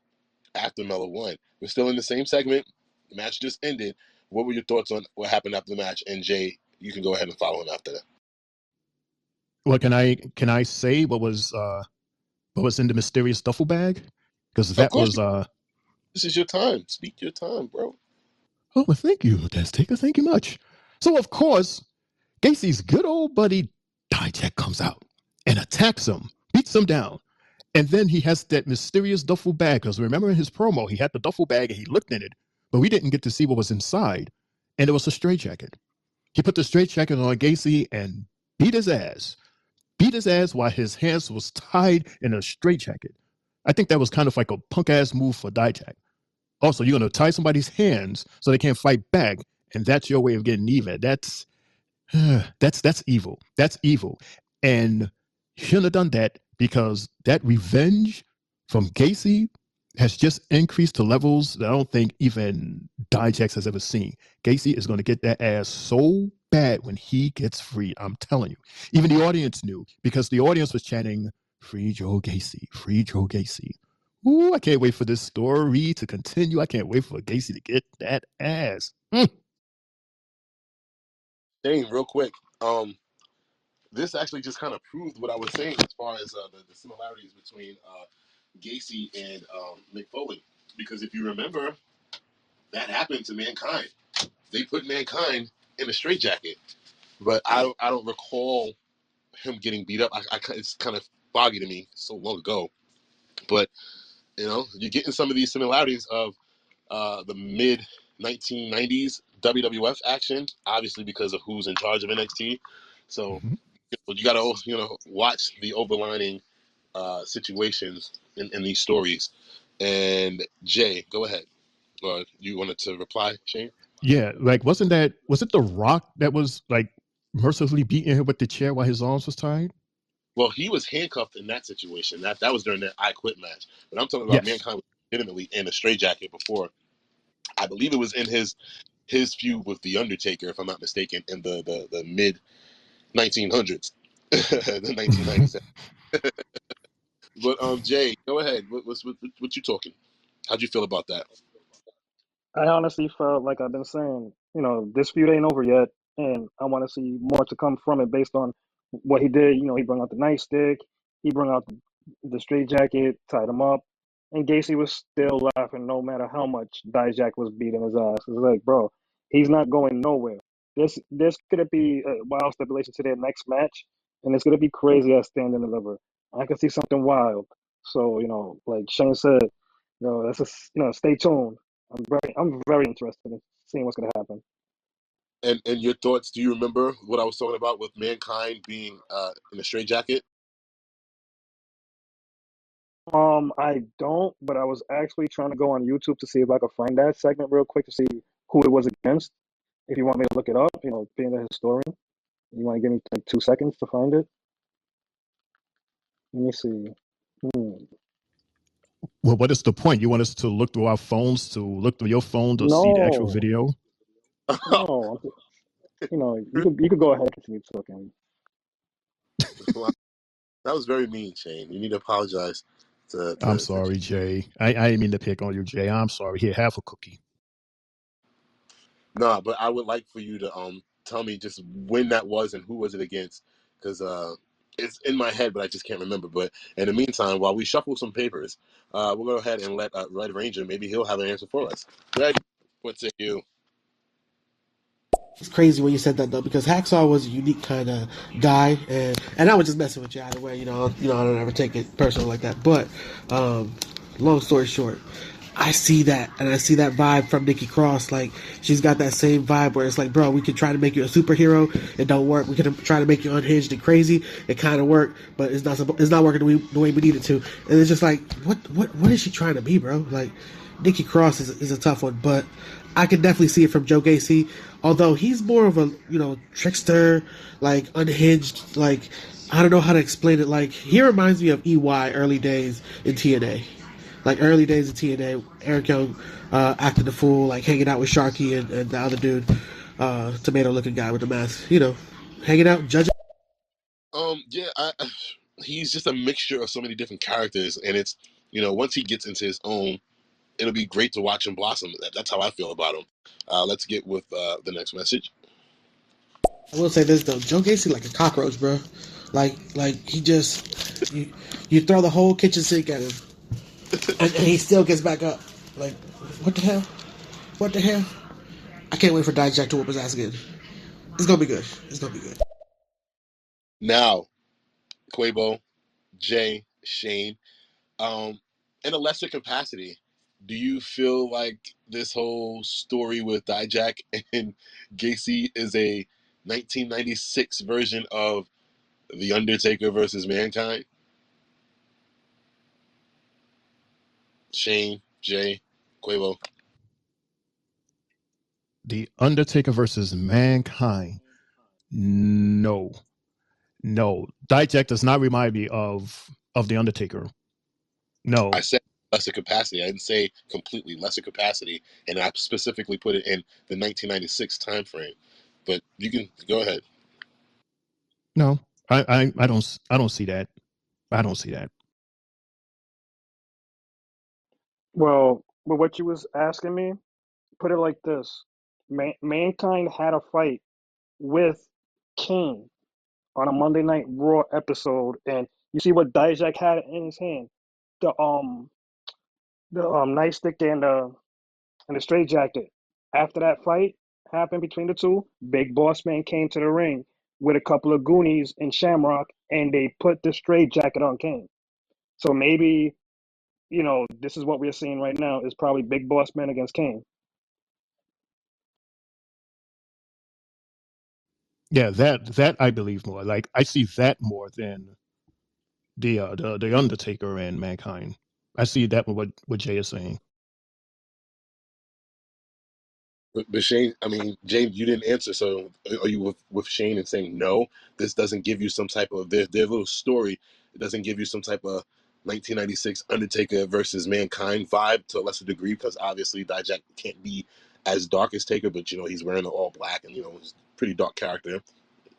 A: After Mello won, we're still in the same segment. The match just ended. What were your thoughts on what happened after the match? And Jay, you can go ahead and follow him after that.
B: What can I say what was in the mysterious duffel bag? Because
A: Of
B: that
A: course,
B: was
A: this is your time. Speak your time, bro.
B: oh well, thank you, Destaker. Thank you much. So of course, Gacy's good old buddy Dijak comes out and attacks him, beats him down. And then he has that mysterious duffel bag. Because remember in his promo, he had the duffel bag and he looked in it, but we didn't get to see what was inside. And it was a straitjacket. He put the straitjacket on Gacy and beat his ass. Beat his ass while his hands was tied in a straitjacket. I think that was kind of like a punk ass move for Dijak. Also, you're gonna tie somebody's hands so they can't fight back, and that's your way of getting even. That's evil. That's evil. And shouldn't have done that because that revenge from Gacy has just increased to levels that I don't think even Dijak has ever seen. Gacy is going to get that ass so bad when he gets free. I'm telling you. Even the audience knew because the audience was chanting, "Free Joe Gacy, free Joe Gacy." Ooh, I can't wait for this story to continue. I can't wait for Gacy to get that ass.
A: Shane, real quick. This actually just kind of proved what I was saying as far as the similarities between Gacy and Mick Foley. Because if you remember, that happened to Mankind. They put Mankind in a straitjacket, but I don't recall him getting beat up. It's kind of foggy to me, so long ago. But you're getting some of these similarities of the mid 1990s WWF action, obviously because of who's in charge of NXT. So
B: Mhm.
A: you got to watch the overlining situations in these stories. And Jay, go ahead. You wanted to reply, Shane?
B: Yeah, like was it The Rock that was like mercilessly beating him with the chair while his arms was tied?
A: Well, he was handcuffed in that situation. That was during that I Quit match. But I'm talking about
B: Yes.
A: Mankind was legitimately in a straitjacket before. I believe it was in his feud with the Undertaker, if I'm not mistaken, in the mid 1900s, the 1997. But Jay, go ahead. What you talking? How'd you feel about that?
C: I honestly felt like I've been saying, this feud ain't over yet, and I want to see more to come from it based on what he did. He brought out the nightstick, he brought out the straight jacket, tied him up, and Gacy was still laughing no matter how much Dijak was beating his ass. It's like, bro, he's not going nowhere. This could be a wild stipulation to their next match, and it's gonna be crazy as Stand and Deliver. I can see something wild. So, like Shane said, that's stay tuned. I'm very interested in seeing what's gonna happen.
A: And your thoughts? Do you remember what I was talking about with Mankind being in a straitjacket?
C: I don't, but I was actually trying to go on YouTube to see if I could find that segment real quick to see who it was against. If you want me to look it up, being a historian, you want to give me like 2 seconds to find it? Let me see. Hmm.
B: Well, what is the point? You want us to look through our phones, to look through your phone to see the actual
C: No,
B: video?
C: no. You could go ahead and continue talking.
A: Well, that was very mean, Shane. You need to apologize
B: I'm
A: to
B: sorry, Jay. I didn't mean to pick on you, Jay. I'm sorry. Here, have a cookie.
A: No, but I would like for you to tell me just when that was and who was it against, because it's in my head, but I just can't remember. But in the meantime, while we shuffle some papers, we'll go ahead and let Red Ranger, maybe he'll have an answer for us. Red, what say you?
E: It's crazy when you said that though, because Hacksaw was a unique kind of guy, and I was just messing with you either way. I don't ever take it personal like that. But long story short, I see that, and I see that vibe from Nikki Cross. Like she's got that same vibe where it's like, bro, we could try to make you a superhero, it don't work. We could try to make you unhinged and crazy, it kind of worked, but it's not working the way we need it to. And it's just like, what is she trying to be, bro? Like Nikki Cross is a tough one, but I can definitely see it from Joe Gacy. Although he's more of a trickster, like unhinged, like I don't know how to explain it. Like he reminds me of EY early days in TNA, like early days of TNA. Eric Young acting the fool, like hanging out with Sharky and the other dude, tomato looking guy with the mask. Hanging out, judging.
A: Yeah, he's just a mixture of so many different characters, and it's once he gets into his own, it'll be great to watch him blossom. That's how I feel about him. Let's get with the next message.
E: I will say this though, Joe Gacy like a cockroach, bro. Like he just you throw the whole kitchen sink at him, and he still gets back up. Like what the hell? What the hell? I can't wait for Dijak to whoop his ass again. It's gonna be good. It's gonna be good.
A: Now, Quavo, Jay, Shane, um, in a lesser capacity, do you feel like this whole story with Dijak and Gacy is a 1996 version of The Undertaker versus Mankind? Shane, Jay, Quavo.
B: The Undertaker versus Mankind. No, no. Dijak does not remind me of the Undertaker. No.
A: I said lesser capacity. I didn't say completely lesser capacity, and I specifically put it in the 1996 time frame. But you can go ahead.
B: No, I don't see that. I don't see that.
C: Well, with what you was asking me, put it like this: Mankind had a fight with King on a Monday Night Raw episode, and you see what Dijak had in his hand, the nightstick and the straight jacket. After that fight happened between the two, Big Boss Man came to the ring with a couple of Goonies and Shamrock, and they put the straight jacket on King. So maybe this is what we're seeing right now is probably Big Boss Man against King.
B: Yeah, that I believe more. Like I see that more than the Undertaker and Mankind. I see that with what Jay is saying.
A: But Shane, I mean, James, you didn't answer. So are you with Shane and saying no? This doesn't give you some type of their little story. It doesn't give you some type of 1996 Undertaker versus Mankind vibe to a lesser degree, because obviously Dijak can't be as dark as Taker, but he's wearing all black and he's a pretty dark character.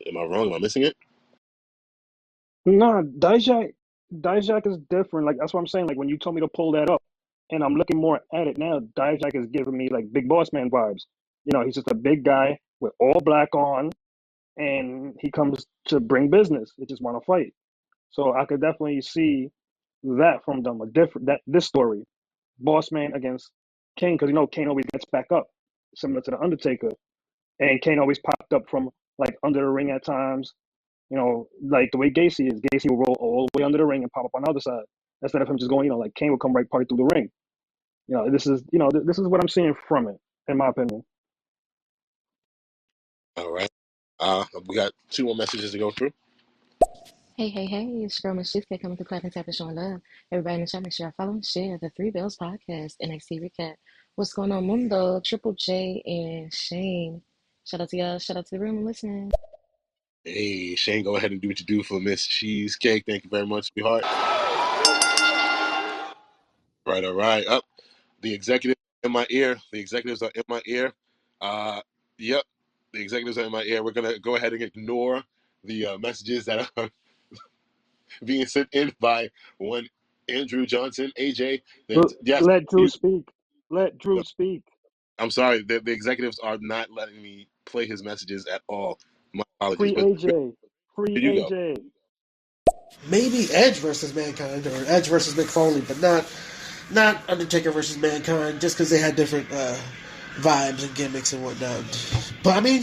A: Am I wrong? Am I missing it?
C: Nah, Dijak is different. Like that's what I'm saying. Like when you told me to pull that up, and I'm looking more at it now, Dijak is giving me like Big Boss Man vibes. He's just a big guy with all black on, and he comes to bring business. He just want to fight. So I could definitely see that from them. A different that this story, Boss Man against Kane, because Kane always gets back up, similar to the Undertaker, and Kane always popped up from like under the ring at times. Like the way Gacy is. Gacy will roll all the way under the ring and pop up on the other side instead of him just going. Like Kane will come right party through the ring. This is what I'm seeing from it, in my opinion.
A: All right. We got 2 more messages to go through.
F: Hey, it's your girl Miss Shift coming through Clap and Tap and showing love. Everybody in the chat, make sure y'all follow and share the Three Bills podcast, NXT recap. What's going on, Mundo, Triple J, and Shane? Shout out to y'all. Shout out to the room and listening.
A: Hey, Shane, go ahead and do what you do for Miss Cheesecake. Thank you very much, sweetheart. Right, all right. Up. The executives are in my ear. The executives are in my ear. Yep. The executives are in my ear. We're going to go ahead and ignore the messages that are being sent in by one Andrew Johnson, AJ. Yes,
C: Let Drew speak. Let Drew speak.
A: I'm sorry. The executives are not letting me play his messages at all. My apologies.
C: Free
A: But
C: AJ. Free
A: here you go.
C: AJ.
E: Maybe Edge versus Mankind or Edge versus Mick Foley, but not Undertaker versus Mankind, just because they had different vibes and gimmicks and whatnot. But I mean,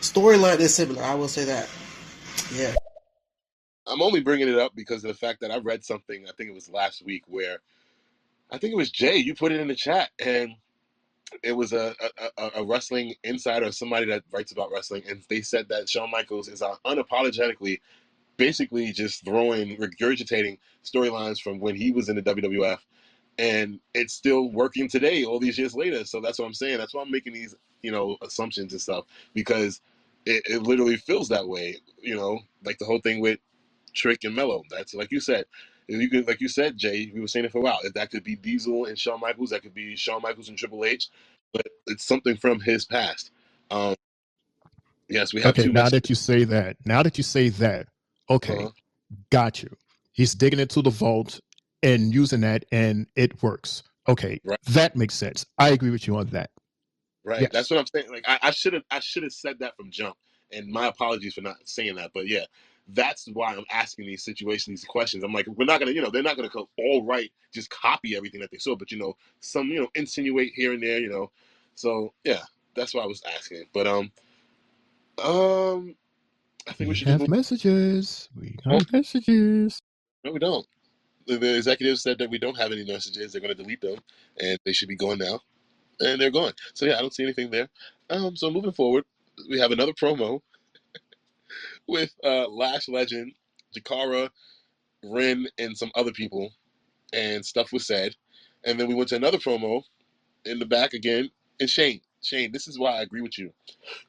E: storyline is similar. I will say that. Yeah.
A: I'm only bringing it up because of the fact that I read something, I think it was last week, where I think it was Jay, you put it in the chat, and it was a wrestling insider, somebody that writes about wrestling, and they said that Shawn Michaels is unapologetically basically just regurgitating storylines from when he was in the WWF, and it's still working today, all these years later. So that's what I'm saying. That's why I'm making these, assumptions and stuff, because it literally feels that way, like the whole thing with Trick and Mello. That's like you said. Like you said, Jay, we were saying it for a while. If that could be Diesel and Shawn Michaels, that could be Shawn Michaels and Triple H, but it's something from his past. Um, yes, we have
B: Okay,
A: 2
B: now
A: messages.
B: that you say that, okay,
A: Uh-huh.
B: got you. He's digging into the vault and using that, and it works. Okay,
A: Right,
B: that makes sense. I agree with you on that.
A: right. That's
B: Yes.
A: what I'm saying. Like I should have said that from jump, and my apologies for not saying that. But yeah, that's why I'm asking these questions. I'm like, we're not gonna, they're not gonna go all right, just copy everything that they saw, but some, insinuate here and there, So yeah, that's why I was asking. But I think we
B: We
A: should just
B: have
A: move.
B: messages. We
A: Oh,
B: got messages.
A: no, we don't. The executive said that we don't have any messages. They're going to delete them, and they should be going now. And they're gone. So yeah, I don't see anything there. So moving forward, we have another promo with Lash Legend, Jakara, Ren, and some other people, and stuff was said. And then we went to another promo in the back again, and Shane. Shane, this is why I agree with you.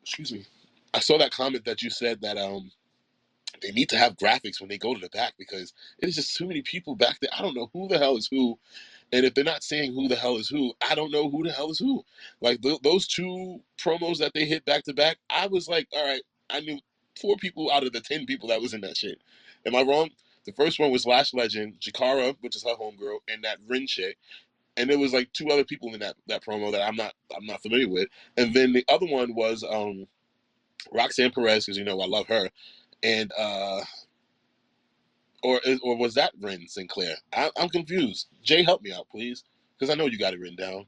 A: Excuse me. I saw that comment that you said that they need to have graphics when they go to the back, because it is just too many people back there. I don't know who the hell is who, and if they're not saying who the hell is who, I don't know who the hell is who. Like those 2 promos that they hit back to back, I was like, all right, I knew 4 people out of the 10 people that was in that shit. Am I wrong? The first one was Lash Legend, Jakara, which is her homegirl, and that Rin chick. And there was like 2 other people in that promo that I'm not familiar with. And then the other one was Roxanne Perez, because I love her, and or was that Ren Sinclair? I'm confused. Jay, help me out, please, because I know you got it written down.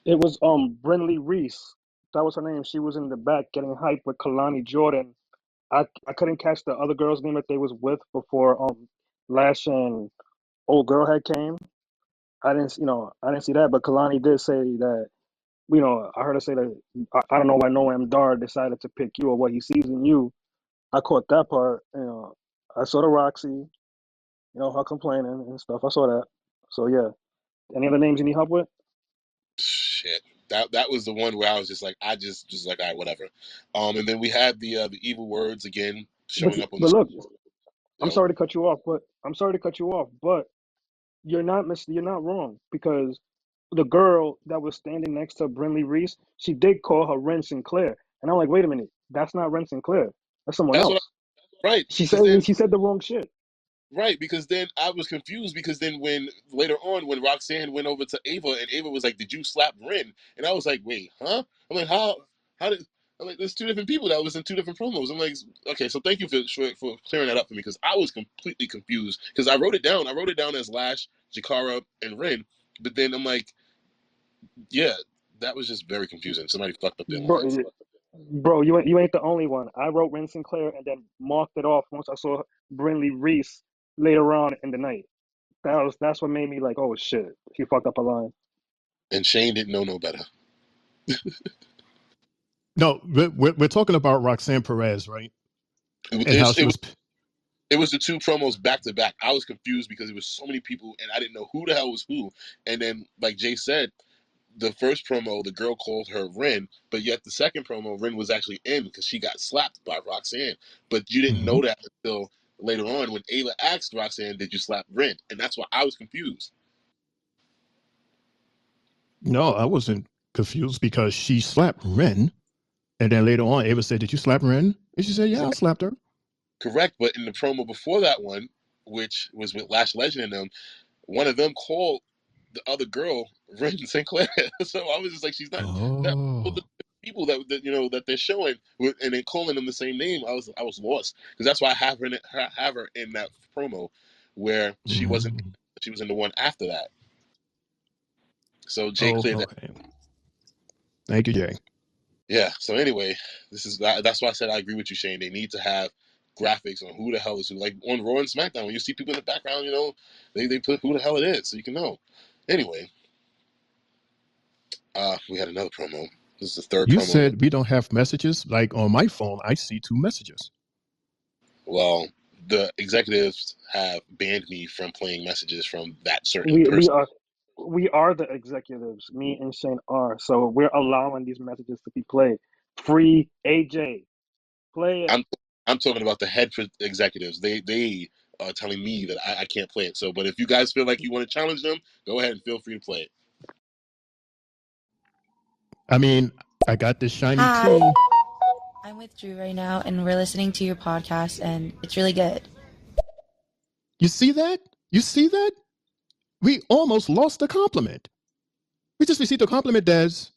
C: It was Brinley Reese. That was her name. She was in the back getting hyped with Kalani Jordan. I couldn't catch the other girl's name that they was with before Lash and old girl had came. I didn't see that, but Kalani did say that. I heard her say that I don't know why Noam Dar decided to pick you or what he sees in you. I caught that part. I saw the Roxy, her complaining and stuff. I saw that. So yeah. Any other names you need help with?
A: Shit, that was the one where I was just like, just like, all right, whatever. And then we had the evil words again
C: But
A: showing up on the
C: but look,
A: screen.
C: I'm sorry to cut you off, but you're not wrong because the girl that was standing next to Brinley Reese, she did call her Ren Sinclair, and I'm like, wait a minute, that's not Ren Sinclair, that's someone
A: That's what
C: else.
A: right.
C: She
A: Because
C: said
A: then
C: she said the wrong shit.
A: right, because then I was confused because then when later on when Roxanne went over to Ava and Ava was like, "Did you slap Ren?" And I was like, "Wait, huh?" I'm like, How did?" I'm like, "There's two different people that was in two different promos." I'm like, "Okay, so thank you for clearing that up for me because I was completely confused because I wrote it down. I wrote it down as Lash, Jakara, and Ren, but then I'm like, yeah, that was just very confusing. Somebody fucked up their lines.
C: Bro, you ain't the only one. I wrote Ren Sinclair and then marked it off once I saw Brinley Reese later on in the night. That's what made me like, oh shit, he fucked up a line.
A: And Shane didn't know no better.
B: No, we're talking about Roxanne Perez, right?
A: It,
B: And how
A: it,
B: she
A: it
B: was.
A: It was the two promos back to back. I was confused because there was so many people and I didn't know who the hell was who. And then, like Jay said, the first promo, the girl called her Ren, but yet the second promo, Ren was actually in because she got slapped by Roxanne. But you didn't know
B: Mhm.
A: that until later on when Ayla asked Roxanne, "Did you slap Ren?" And that's why I was confused.
B: No, I wasn't confused because she slapped Ren. And then later on, Ava said, "Did you slap Ren?" And she said, "Yeah, I slapped her."
A: Correct. But in the promo before that one, which was with Lash Legend and them, one of them called the other girl Ren Sinclair. So I was just like, she's not that all the
B: Oh.
A: people that that they're showing and then calling them the same name. I was lost because that's why I have her in that promo where she wasn't.
B: Mm.
A: She was in the one after that. So Jay
B: Oh,
A: cleared that.
B: okay. Thank you, Jay.
A: Yeah. So anyway, that's why I said I agree with you, Shane. They need to have graphics on who the hell is who. Like on Raw and SmackDown, when you see people in the background, they put who the hell it is, so you can know. Anyway, we had another promo. This is the third
B: You
A: promo.
B: said we don't have messages. Like on my phone, I see 2 messages.
A: Well, the executives have banned me from playing messages from that certain
C: We we
A: person.
C: are we are the executives. Me and Shane are. So we're allowing these messages to be played. Free AJ. Play it.
A: I'm I'm talking about the head executives. They are telling me that I can't play it. So, but if you guys feel like you want to challenge them, go ahead and feel free to play it.
B: I mean, I got this shiny
G: Hi,
B: T.
G: I'm with Drew right now, and we're listening to your podcast, and it's really good.
B: You see that? You see that? We almost lost the compliment. We just received a compliment, Des,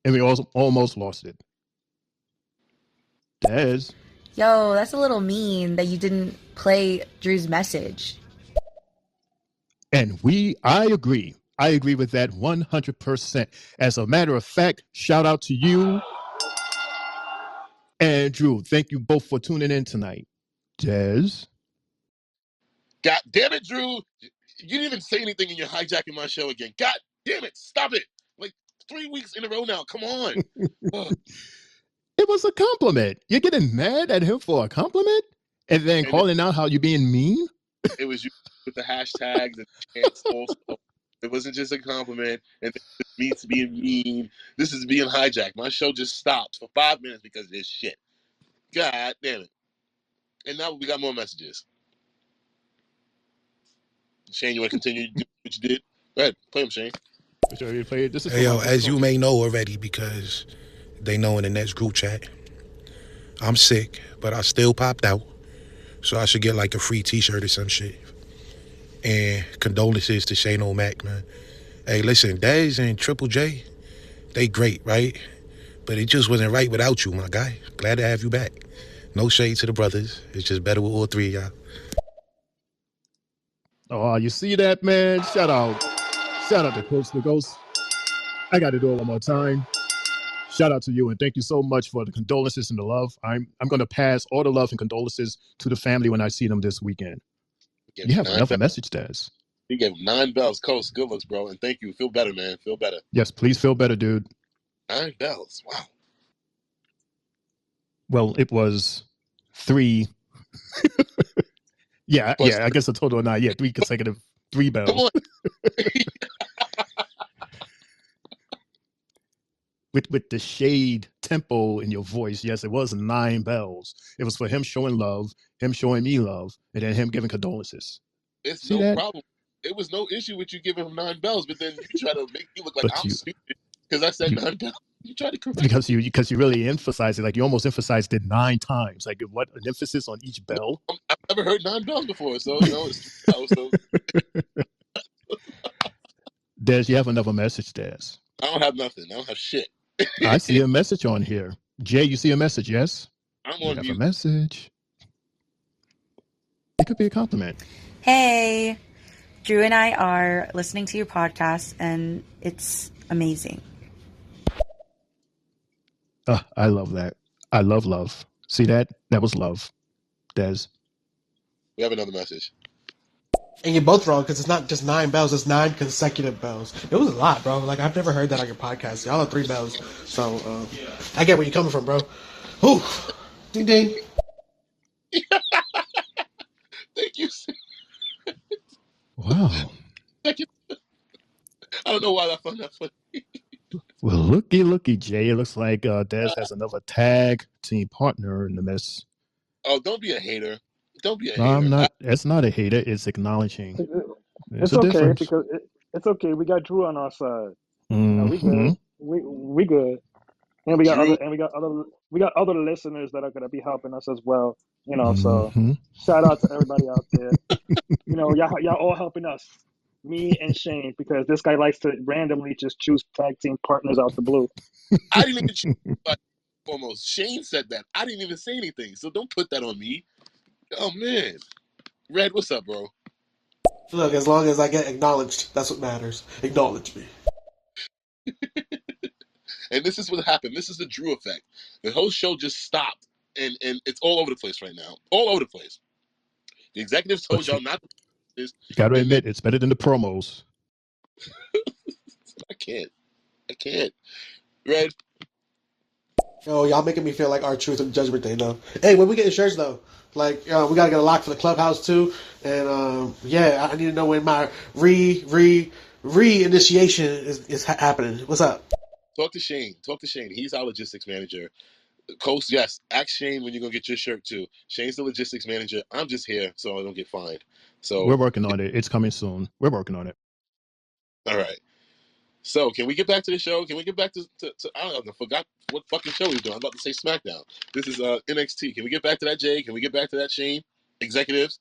B: and we also almost lost it. Des.
G: Yo, that's a little mean that you didn't play Drew's message.
B: And I agree. I agree with that 100%. As a matter of fact, shout out to you and Drew. Thank you both for tuning in tonight. Des.
A: God damn it, Drew! You didn't even say anything, and you're hijacking my show again. God damn it! Stop it! Like 3 weeks in a row now. Come on. Ugh.
B: It was a compliment. You're getting mad at him for a compliment? And then
A: And
B: calling out how you're being mean?
A: it was you with the hashtags and chants also. It wasn't just a compliment, and me to being mean. This is being hijacked. My show just stopped for 5 minutes because of this shit. God damn it! And now we got more messages. Shane, you want to continue to do what you did? Go ahead, play them, Shane.
B: Sure, you play it. This is
H: Hey,
B: from
H: yo,
B: our West
H: as you
B: Coast.
H: may know already, because they know in the next group chat, I'm sick, but I still popped out. So I should get like a free t-shirt or some shit. And condolences to Shane O'Mac, man. Hey, listen, Dez and Triple J, they great, right? But it just wasn't right without you, my guy. Glad to have you back. No shade to the brothers. It's just better with all three of y'all.
B: Oh, you see that, man? Shout out. Shout out to Coach the Ghost. I got to do it one more time. Shout out to you and thank you so much for the condolences and the love. I'm going to pass all the love and condolences to the family when I see them this weekend.
A: He gave
B: You
A: him
B: have
A: nine
B: another
A: bells.
B: message, Des.
A: He gave him 9 bells. Coast, good looks, bro. And thank you. Feel better, man. Feel better.
B: Yes, please feel better, dude.
A: 9 bells. Wow.
B: Well, it was 3. Yeah,
A: Plus,
B: I guess a total of 9. Yeah, 3 consecutive 3
A: come
B: bells.
A: on.
B: With the shade tempo in your voice, yes, it was 9 bells. It was for him showing love, him showing me love, and then him giving condolences.
A: It's
B: See
A: no
B: that?
A: problem. It was no issue with you giving him 9 bells, but then you try to make me look like
B: But
A: I'm stupid because I said
B: you
A: 9 bells. You try to correct
B: because
A: me.
B: you really emphasize it, like you almost emphasized it 9 times. Like what an emphasis on each bell.
A: I've never heard 9 bells before, so it's 3 bells. So
B: Des, you have another message, Des.
A: I don't have nothing. I don't have shit.
B: I see a message on here. Jay, you see a message, yes?
A: I'm
B: You
A: on
B: have
A: mute.
B: a message. It could be a compliment.
G: Hey, Drew and I are listening to your podcast, and it's amazing.
B: I love that. I love love. See that? That was love. Des.
A: We have another message.
E: And you're both wrong because it's not just 9 bells; it's 9 consecutive bells. It was a lot, bro. Like I've never heard that on your podcast. Y'all are 3 bells, so I get where you're coming from, bro. Ooh, ding ding.
A: Thank you.
B: Wow.
A: I don't know why I found that funny.
B: Well, looky, Jay. It looks like Des has another tag team partner in the mess.
A: Oh, don't be a hater. Don't be a
B: No,
A: hater.
B: I'm not. It's not a hater. It's acknowledging. There's
C: It's
B: a
C: okay
B: difference.
C: because it's okay. We got Drew on our side. We
B: Mm-hmm.
C: good. We good. And we got
A: Drew,
C: other listeners that are gonna be helping us as well. So
B: Mm-hmm.
C: shout out to everybody out there. Y'all all helping us. Me and Shane, because this guy likes to randomly just choose tag team partners out the blue.
A: I didn't even choose. Like, almost. Shane said that. I didn't even say anything, so don't put that on me. Oh man, Red, what's up, bro?
E: Look, as long as I get acknowledged, that's what matters. Acknowledge me.
A: And this is what happened. This is the Drew effect. The whole show just stopped, and it's all over the place right now. All over the place. The executives told
B: But
A: y'all not to do this,
B: you got to
A: and then
B: admit, it's better than the promos.
A: I can't. Red,
E: Yo, y'all making me feel like our truth and judgment day, though. Hey, when we get shirts, though, like, we gotta get a lock for the clubhouse, too. And, I need to know when my re-initiation is happening. What's up?
A: talk to Shane. Talk to Shane. He's our logistics manager. Coast, yes. Ask Shane when you're gonna get your shirt too. Shane's the logistics manager. I'm just here so I don't get fined. So,
B: We're working on it. It's coming soon. We're working on it.
A: all right. So, can we get back to the show? Can we get back to I don't know, I forgot what fucking show we were doing. I'm about to say SmackDown. This is NXT. Can we get back to that, Jay? Can we get back to that, Shane? Executives?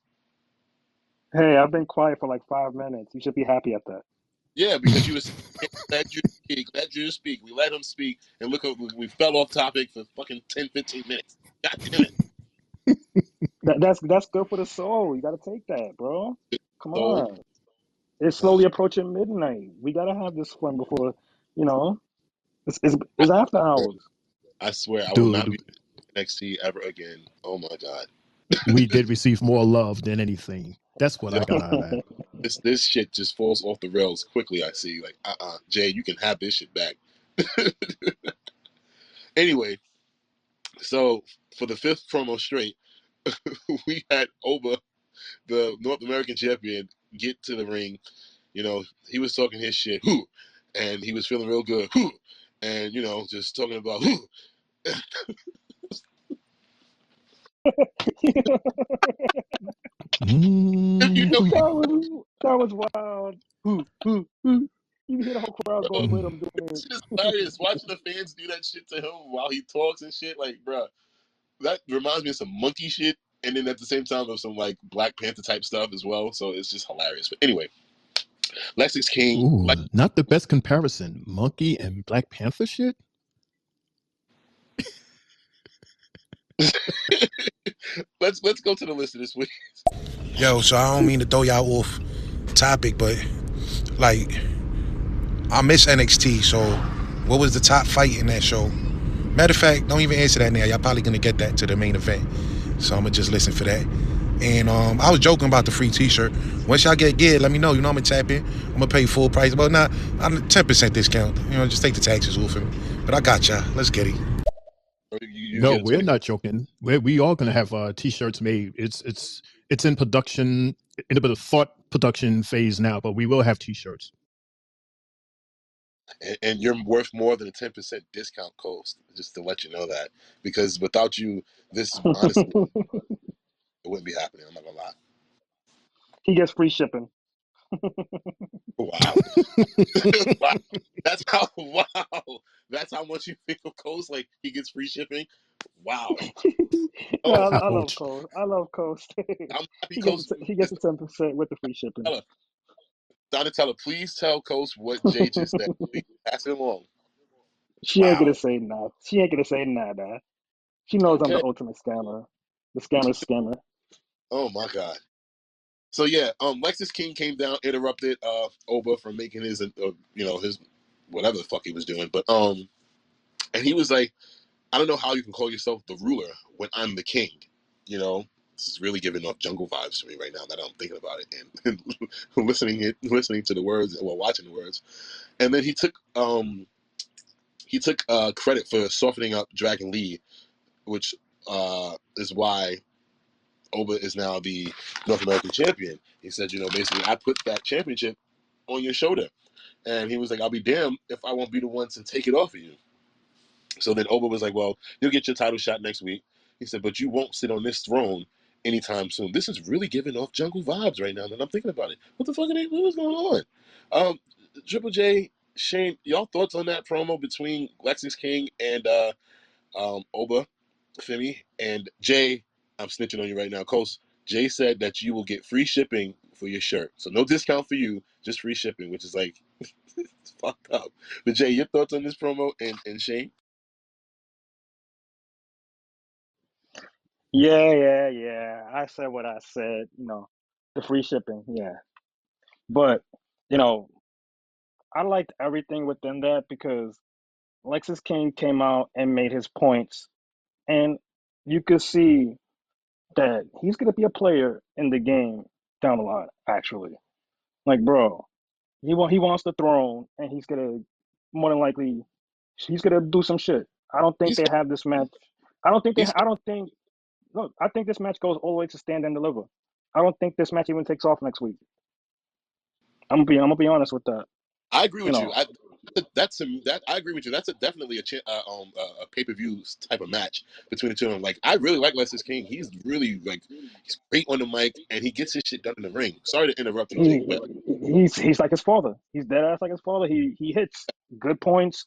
C: Hey, I've been quiet for like 5 minutes. You should be happy at that.
A: Yeah, because you was let Drew speak. Let Drew speak. We let him speak, and look, we fell off topic for fucking 10, 15 minutes. God damn
C: That's good for the soul. You gotta take that, bro.
A: it.
C: Come
A: So,
C: on. It's slowly approaching midnight. We gotta have this fun before, you know, it's after hours.
A: I swear I will not
B: Dude,
A: be NXT ever again. Oh my god.
B: we did receive more love than anything. That's what
A: Yo,
B: I got out of that.
A: this shit just falls off the rails quickly. I see, like, Jay, you can have this shit back. Anyway, so for the 5th promo straight, we had Oba, the North American champion, get to the ring. He was talking his shit, whoo, and he was feeling real good, whoo, and just talking about whoo. If you know,
B: Mm-hmm.
C: That was wild. Ooh. You hear the whole crowd
A: yo,
C: going with him doing
A: shit is hilarious. Watching the fans do that shit to him while he talks and shit, like, bruh, that reminds me of some monkey shit, and then at the same time of some like Black Panther type stuff as well. So it's just hilarious. But anyway, Lexing's King, like,
B: Ooh, not the best comparison. Monkey and Black Panther shit?
A: let's go to the list of this week.
H: Yo, so I don't mean to throw y'all off topic, but like I miss NXT. So what was the top fight in that show? Matter of fact, don't even answer that now. Y'all probably gonna get that to the main event. So I'm gonna just listen for that. And I was joking about the free T-shirt. Once y'all get geared, let me know. I'm gonna tap in. I'm gonna pay full price. But not 10% discount. Just take the taxes off of me. But I got y'all. Let's get it.
A: You
B: No,
A: get a
B: we're
A: 20.
B: not joking. We are gonna have t-shirts made. It's in production, in a bit of thought production phase now, but we will have t-shirts.
A: And you're worth more than a 10% discount cost. Just to let you know that, because without you, this honestly
C: it.
A: it wouldn't be happening. I'm not gonna lie.
C: He gets free shipping.
A: Wow. Wow. That's how much you think of Coast. Like he gets free shipping. Wow.
C: No,
A: Oh,
C: I love
B: Ouch.
C: Coast. I love Coast.
A: I'm happy
C: He gets
A: Coast.
C: he gets the 10% with the free shipping.
A: Donatella, please tell Coast what Jay just said. Please pass it along.
C: She ain't gonna
A: Wow.
C: say nah. She ain't gonna say nah, nah. She knows I'm the
A: Okay.
C: ultimate scammer. The scammer's scammer.
A: Oh my God. So yeah, Lexus King came down, interrupted Oba from making his his whatever the fuck he was doing, but and he was like, I don't know how you can call yourself the ruler when I'm the king. You know, this is really giving off jungle vibes to me right now that I'm thinking about it and listening to the words and watching the words. And then he took credit for softening up Dragon Lee, which is why Oba is now the North American champion. He said, basically, I put that championship on your shoulder. And he was like, I'll be damned if I won't be the one to take it off of you. So then Oba was like, well, you'll get your title shot next week. He said, but you won't sit on this throne anytime soon. This is really giving off jungle vibes right now that I'm thinking about it. What the fuck what is going on? Triple J, Shane, y'all thoughts on that promo between Lexus King and Oba Femi? And Jay, I'm snitching on you right now. Coast, Jay said that you will get free shipping for your shirt. So no discount for you, just free shipping, which is like it's fucked up. But Jay, your thoughts on this promo and Shane?
C: Yeah. I said what I said. The free shipping. Yeah, but you know, I liked everything within that because Lexus King came out and made his points, and you could see that he's gonna be a player in the game down the line. Actually, like bro, he wants the throne, and he's gonna more than likely he's gonna do some shit. I don't think
A: He's
C: they have this match. I don't think they.
A: he's
C: I don't think. Look, I think this match goes all the way to Stand and Deliver. I don't think this match even takes off next week. I'm gonna be honest with that.
A: I agree
C: You
A: with you.
C: know,
A: That I agree with you. That's definitely a pay-per-view type of match between the two of them. Like I really like Lexus King. He's really like he's great on the mic and he gets his shit done in the ring. Sorry to interrupt you, Jake,
C: he
A: but
C: he's like his father. He's dead ass like his father. He hits good points.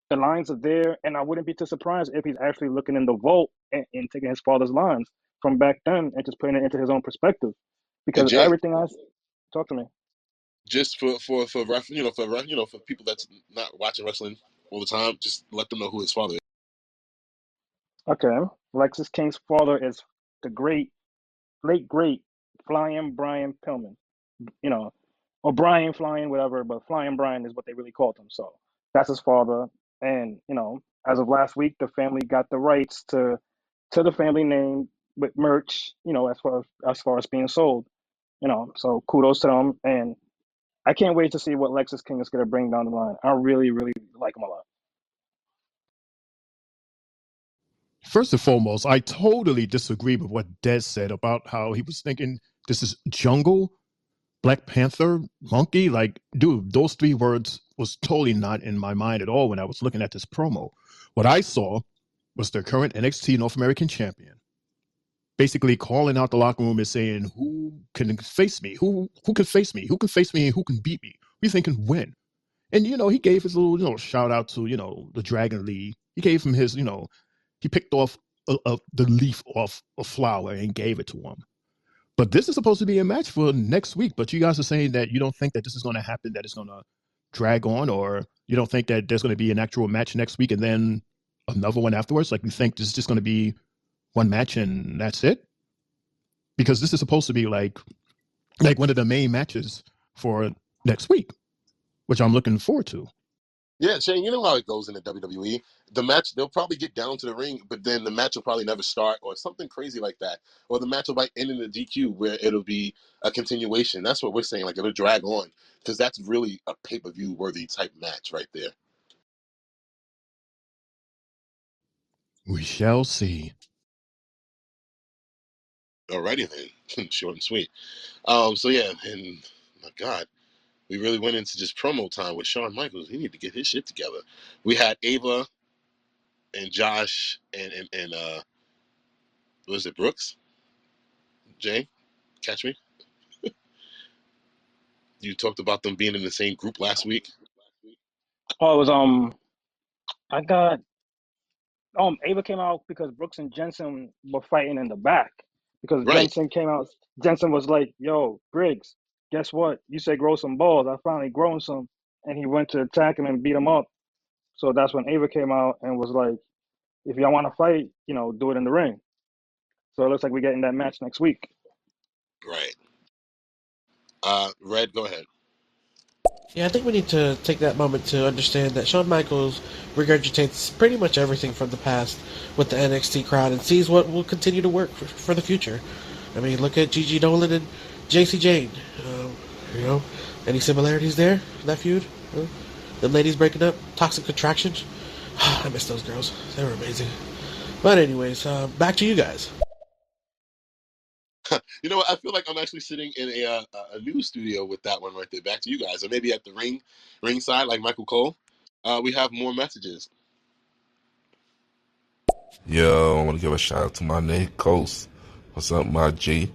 C: The lines are there, and I wouldn't be too surprised if he's actually looking in the vault and taking his father's lines from back then and just putting it into his own perspective.
A: and
C: Because
A: Jay,
C: everything I talk to me.
A: just for people that's not watching wrestling all the time, just let them know who his father is.
C: Okay, Lexus King's father is the late great Flying Brian Pillman. You know, or Brian Flying, whatever, but Flying Brian is what they really called him. So that's his father. And as of last week, the family got the rights to the family name with merch. As far as being sold. So kudos to them, and I can't wait to see what Lexus King is going to bring down the line. I really, really like him a lot.
B: First and foremost, I totally disagree with what Des said about how he was thinking this is jungle, Black Panther, monkey. Like, dude, those three words was totally not in my mind at all when I was looking at this promo. What I saw was the current NXT North American champion basically calling out the locker room and saying, who can face me? Who can face me? Who can face me and who can beat me? We think can win. And he gave his little shout out to the Dragon League. He gave him his he picked off the leaf off a flower and gave it to him. But this is supposed to be a match for next week. But you guys are saying that you don't think that this is going to happen, that it's going to drag on, or you don't think that there's going to be an actual match next week and then another one afterwards. Like you think this is just going to be one match and that's it? Because this is supposed to be like one of the main matches for next week, which I'm looking forward to.
A: Yeah, Shane, you know how it goes in the WWE. The match, they'll probably get down to the ring, but then the match will probably never start or something crazy like that. Or the match will might end in a DQ where it'll be a continuation. That's what we're saying. Like, it'll drag on because that's really a pay-per-view worthy type match right there.
B: We shall see.
A: Alrighty then. Short and sweet. So yeah, and my God, we really went into just promo time with Shawn Michaels. He need to get his shit together. We had Ava and Josh and what was it, Brooks? Jay? Catch me? you talked about them being in the same group last week.
C: Oh, it was I got Ava came out because Brooks and Jensen were fighting in the back because
A: Right.
C: Jensen came out. Jensen was like, "Yo, Briggs, guess what? You said grow some balls. I finally grown some," and he went to attack him and beat him up. So that's when Ava came out and was like, "If y'all want to fight, do it in the ring." So it looks like we're getting that match next week.
A: Right. Red, go ahead.
E: Yeah, I think we need to take that moment to understand that Shawn Michaels regurgitates pretty much everything from the past with the NXT crowd and sees what will continue to work for the future. I mean, look at Gigi Dolan and JC Jane. You know, any similarities there? That feud? The ladies breaking up? Toxic Attractions? I miss those girls. They were amazing. But anyways, back to you guys.
A: You know what? I feel like I'm actually sitting in a news studio with that one right there. Back to you guys, or maybe at the ringside, like Michael Cole. We have more messages.
I: Yo, I want to give a shout out to my Nick Coast. What's up, my G?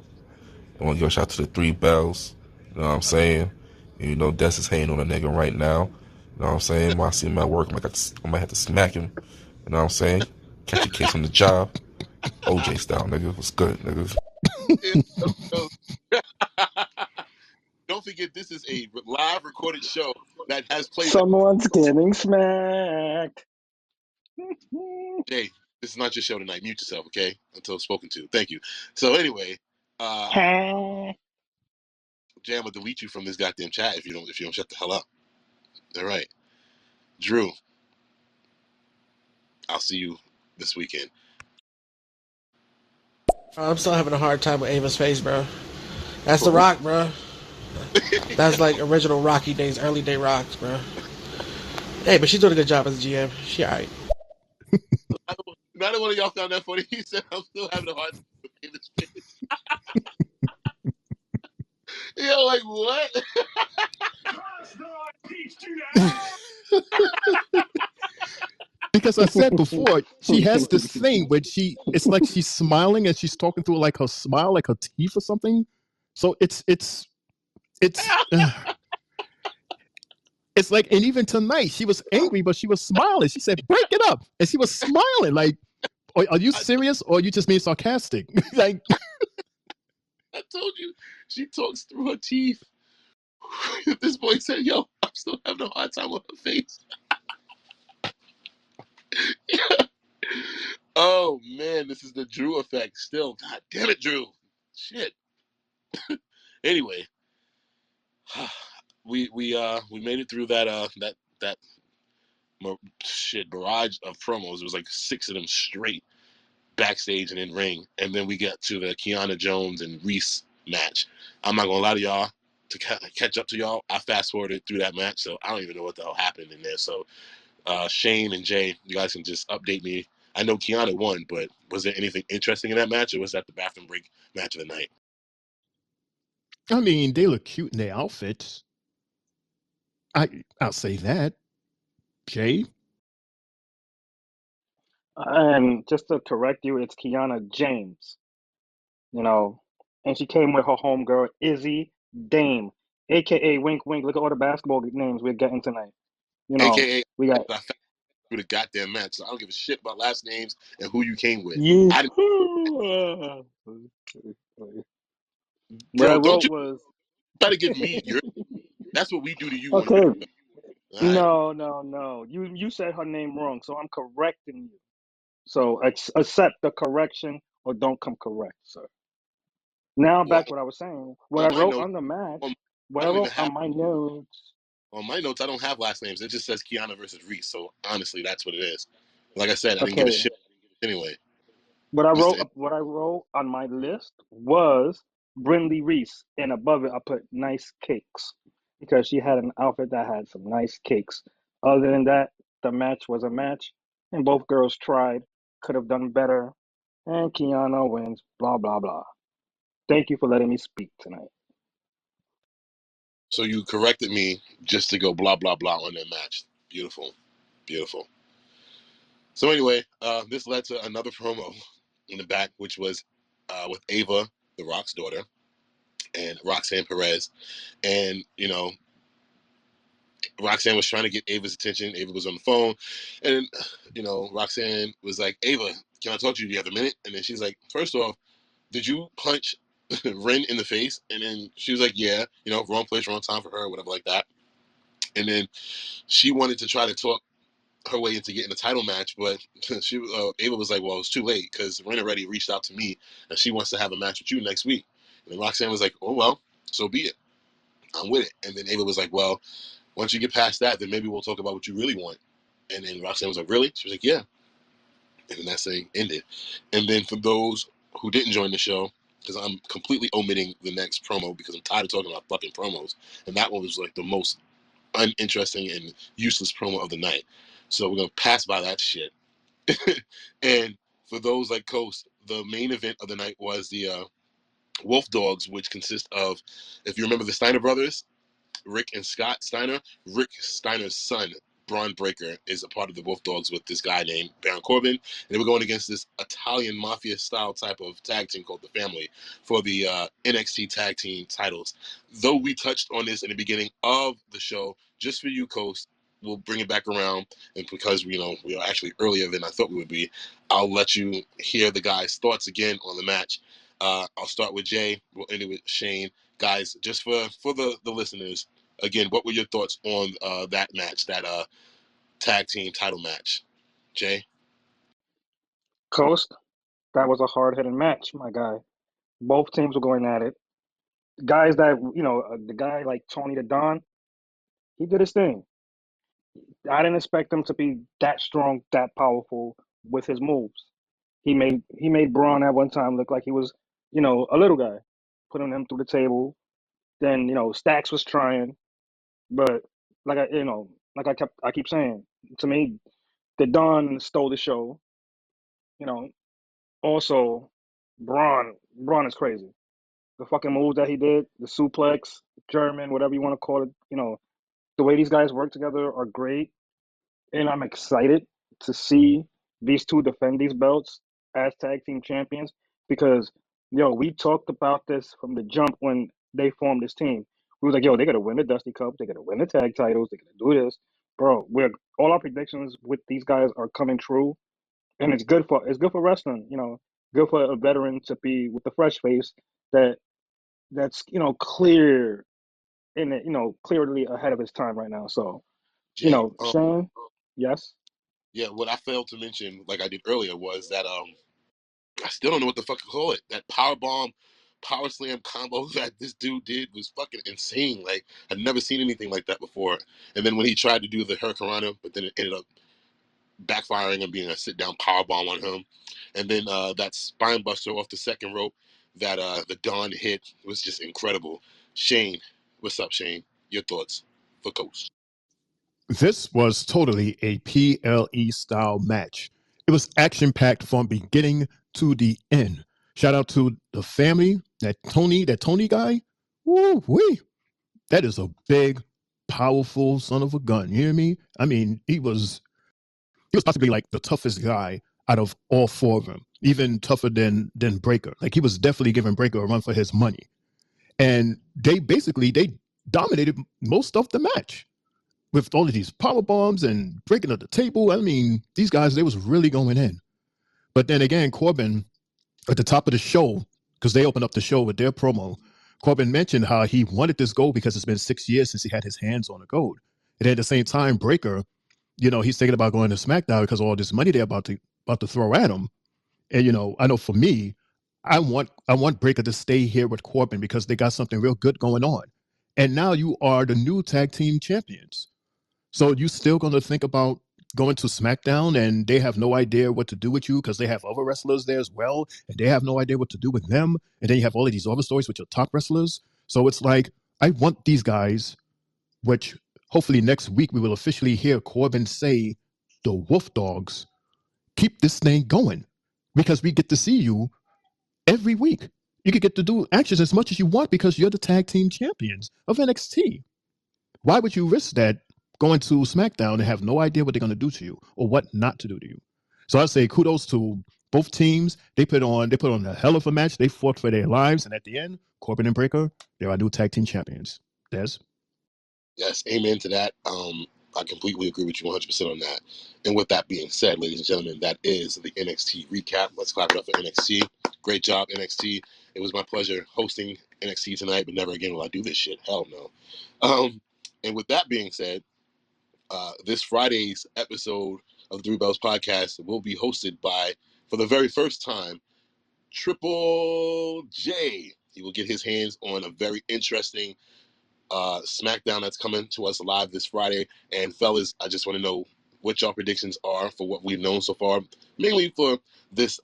I: I want to give a shout out to the Three Bells. You know what I'm saying? You know, Des is hating on a nigga right now. You know what I'm saying? When I see him at work, I might have to smack him. You know what I'm saying? Catch a case on the job. OJ style, nigga. What's good, nigga?
A: Don't forget, this is a live recorded show that has playback.
C: Someone's getting smacked.
A: Jay, this is not your show tonight. Mute yourself, okay? Until spoken to. Thank you. So anyway, Jay, I'm gonna delete you from this goddamn chat if you don't shut the hell up. All right, Drew. I'll see you this weekend.
E: I'm still having a hard time with Ava's face, bro. That's
A: For
E: The
A: who?
E: Rock, bro. That's like original Rocky days, early day Rocks, bro. Hey, but she's doing a good job as a GM. She alright.
A: Neither one of y'all found that funny. He said, "I'm still having a hard time with David's face." Yeah, like what?
B: Because I said before, she has this thing where it's like she's smiling and she's talking through like her smile, like her teeth or something. So it's it's like, and even tonight she was angry, but she was smiling. She said, "Break it up," and she was smiling. Like, are you serious, or are you just being sarcastic? Like,
A: I told you, she talks through her teeth. This boy said, "Yo, I'm still having a hard time with her face." Oh man, this is the Drew effect. Still, God damn it, Drew. Shit. Anyway, we made it through that barrage of promos. It was like 6 of them straight backstage and in ring, and then we get to the Kiana Jones and Reese match. I'm not gonna lie to y'all. To catch up to y'all, I fast forwarded through that match, so I don't even know what the hell happened in there. So Shane and Jay, you guys can just update me. I know Kiana won, but was there anything interesting in that match, or was that the bathroom break match of the night?
B: I mean, they look cute in their outfits. I'll say that, Jay.
C: And just to correct you, it's Kiana James. And she came with her homegirl Izzy Dame, aka Wink Wink. Look at all the basketball names we're getting tonight.
A: AKA,
C: We got
A: I fast through the goddamn match, so I don't give a shit about last names and who you came with.
C: you.
A: I didn't,
C: What I
A: bro. Don't
C: wrote
A: you
C: was
A: try to give me your. That's what we do to you on the
C: okay.
A: radio. All right.
C: No. You said her name wrong, so I'm correcting you. So accept the correction or don't come correct, sir. Now
A: Well,
C: back to what I was saying. What
A: on
C: I
A: my
C: wrote
A: note,
C: on the match, what
A: I
C: I
A: don't even
C: wrote
A: have
C: on my notes.
A: on my notes. I don't have last names. It just says Kiana versus Reese. So honestly, that's what it is. Like I said, I didn't give a
C: Okay,
A: shit anyway.
C: what
A: Mister.
C: I wrote on my list was Brindley Reese, and above it I put nice cakes because she had an outfit that had some nice cakes. Other than that, the match was a match, and both girls tried, could have done better, and Kiana wins. Blah blah blah. Thank you for letting me speak tonight.
A: So you corrected me just to go blah blah blah on that match. Beautiful, beautiful. So anyway, this led to another promo in the back, which was with Ava, the Rock's daughter, and Roxanne Perez. And, Roxanne was trying to get Ava's attention. Ava was on the phone. And, Roxanne was like, Ava, can I talk to you? Do you have a minute? And then she's like, first off, did you punch Ren in the face? And then she was like, yeah, wrong place, wrong time for her, whatever like that. And then she wanted to try to talk her way into getting a title match, but Ava was like, well, it's too late because Ren already reached out to me and she wants to have a match with you next week. And then Roxanne was like, oh, well, so be it. I'm with it. And then Ava was like, well, once you get past that, then maybe we'll talk about what you really want. And then Roxanne was like, really? She was like, yeah. And then that thing ended. And then for those who didn't join the show, because I'm completely omitting the next promo because I'm tired of talking about fucking promos. And that one was like the most uninteresting and useless promo of the night. So we're going to pass by that shit. And for those like Coast, the main event of the night was the Wolf Dogs, which consist of, if you remember the Steiner brothers, Rick and Scott Steiner. Rick Steiner's son, Braun Breaker, is a part of the Wolf Dogs with this guy named Baron Corbin. And they were going against this Italian mafia style type of tag team called The Family for the NXT tag team titles. Though we touched on this in the beginning of the show, just for you, Coast, we'll bring it back around. And because we are actually earlier than I thought we would be, I'll let you hear the guys' thoughts again on the match. I'll start with Jay. We'll end it with Shane. Guys, just for the listeners, again, what were your thoughts on that match, that tag team title match? Jay?
C: Coast, that was a hard hitting match, my guy. Both teams were going at it. Guys that, the guy like Tony the Don, he did his thing. I didn't expect him to be that strong, that powerful with his moves. He made Braun at one time look like he was, a little guy, putting him through the table. Then, Stacks was trying, but like I keep saying, to me, the Don stole the show. You know, Also, Braun is crazy. The fucking moves that he did, the suplex, German, whatever you want to call it, the way these guys work together are great. And I'm excited to see these two defend these belts as tag team champions because, we talked about this from the jump when they formed this team. We was like, they got to win the Dusty Cup, they got to win the tag titles, they got to do this, bro. We're all our predictions with these guys are coming true, and it's good for wrestling. Good for a veteran to be with the fresh face that's clear in it, clearly ahead of his time right now. So
A: Jay?
C: Shane, yes.
A: Yeah, what I failed to mention, like I did earlier, was that I still don't know what the fuck to call it. That power bomb, power slam combo that this dude did was fucking insane. Like I'd never seen anything like that before. And then when he tried to do the Hurricanrana, but then it ended up backfiring and being a sit down power bomb on him. And then that spine buster off the second rope that the Don hit was just incredible. Shane, what's up, Shane? Your thoughts for Coach?
B: This was totally a PLE style match. It was action packed from beginning to the end. Shout out to the family, that Tony guy. Woo wee. That is a big, powerful son of a gun. You hear me? I mean, he was possibly like the toughest guy out of all four of them, even tougher than Breaker. Like he was definitely giving Breaker a run for his money. And they dominated most of the match with all of these power bombs and breaking up the table. I mean, these guys, they was really going in. But then again, Corbin at the top of the show, because they opened up the show with their promo, Corbin mentioned how he wanted this gold because it's been 6 years since he had his hands on the gold. And at the same time, Breaker, he's thinking about going to SmackDown because of all this money they're about to throw at him. And I know for me, I want Breaker to stay here with Corbin because they got something real good going on. And now you are the new tag team champions. So you still going to think about going to SmackDown and they have no idea what to do with you because they have other wrestlers there as well and they have no idea what to do with them. And then you have all of these other stories with your top wrestlers. So it's like, I want these guys, which hopefully next week we will officially hear Corbin say, the Wolf Dogs, keep this thing going because we get to see you every week. You could get to do actions as much as you want because you're the tag team champions of NXT. Why would you risk that going to SmackDown and have no idea what they're going to do to you or what not to do to you? So I say kudos to Both teams, they put on a hell of a match. They fought for their lives, and at the end, Corbin and Breaker, they're our new tag team champions. Des?
A: Yes, amen to that. I completely agree with you 100% on that. And with that being said, ladies and gentlemen, that is the NXT recap. Let's clap it up for NXT. Great job, NXT. It was my pleasure hosting NXT tonight, but never again will I do this shit. Hell no. And with that being said, this Friday's episode of the Three Bells podcast will be hosted by, for the very first time, Triple J. He will get his hands on a very interesting SmackDown that's coming to us live this Friday. And fellas, I just want to know what y'all predictions are for what we've known so far, mainly for this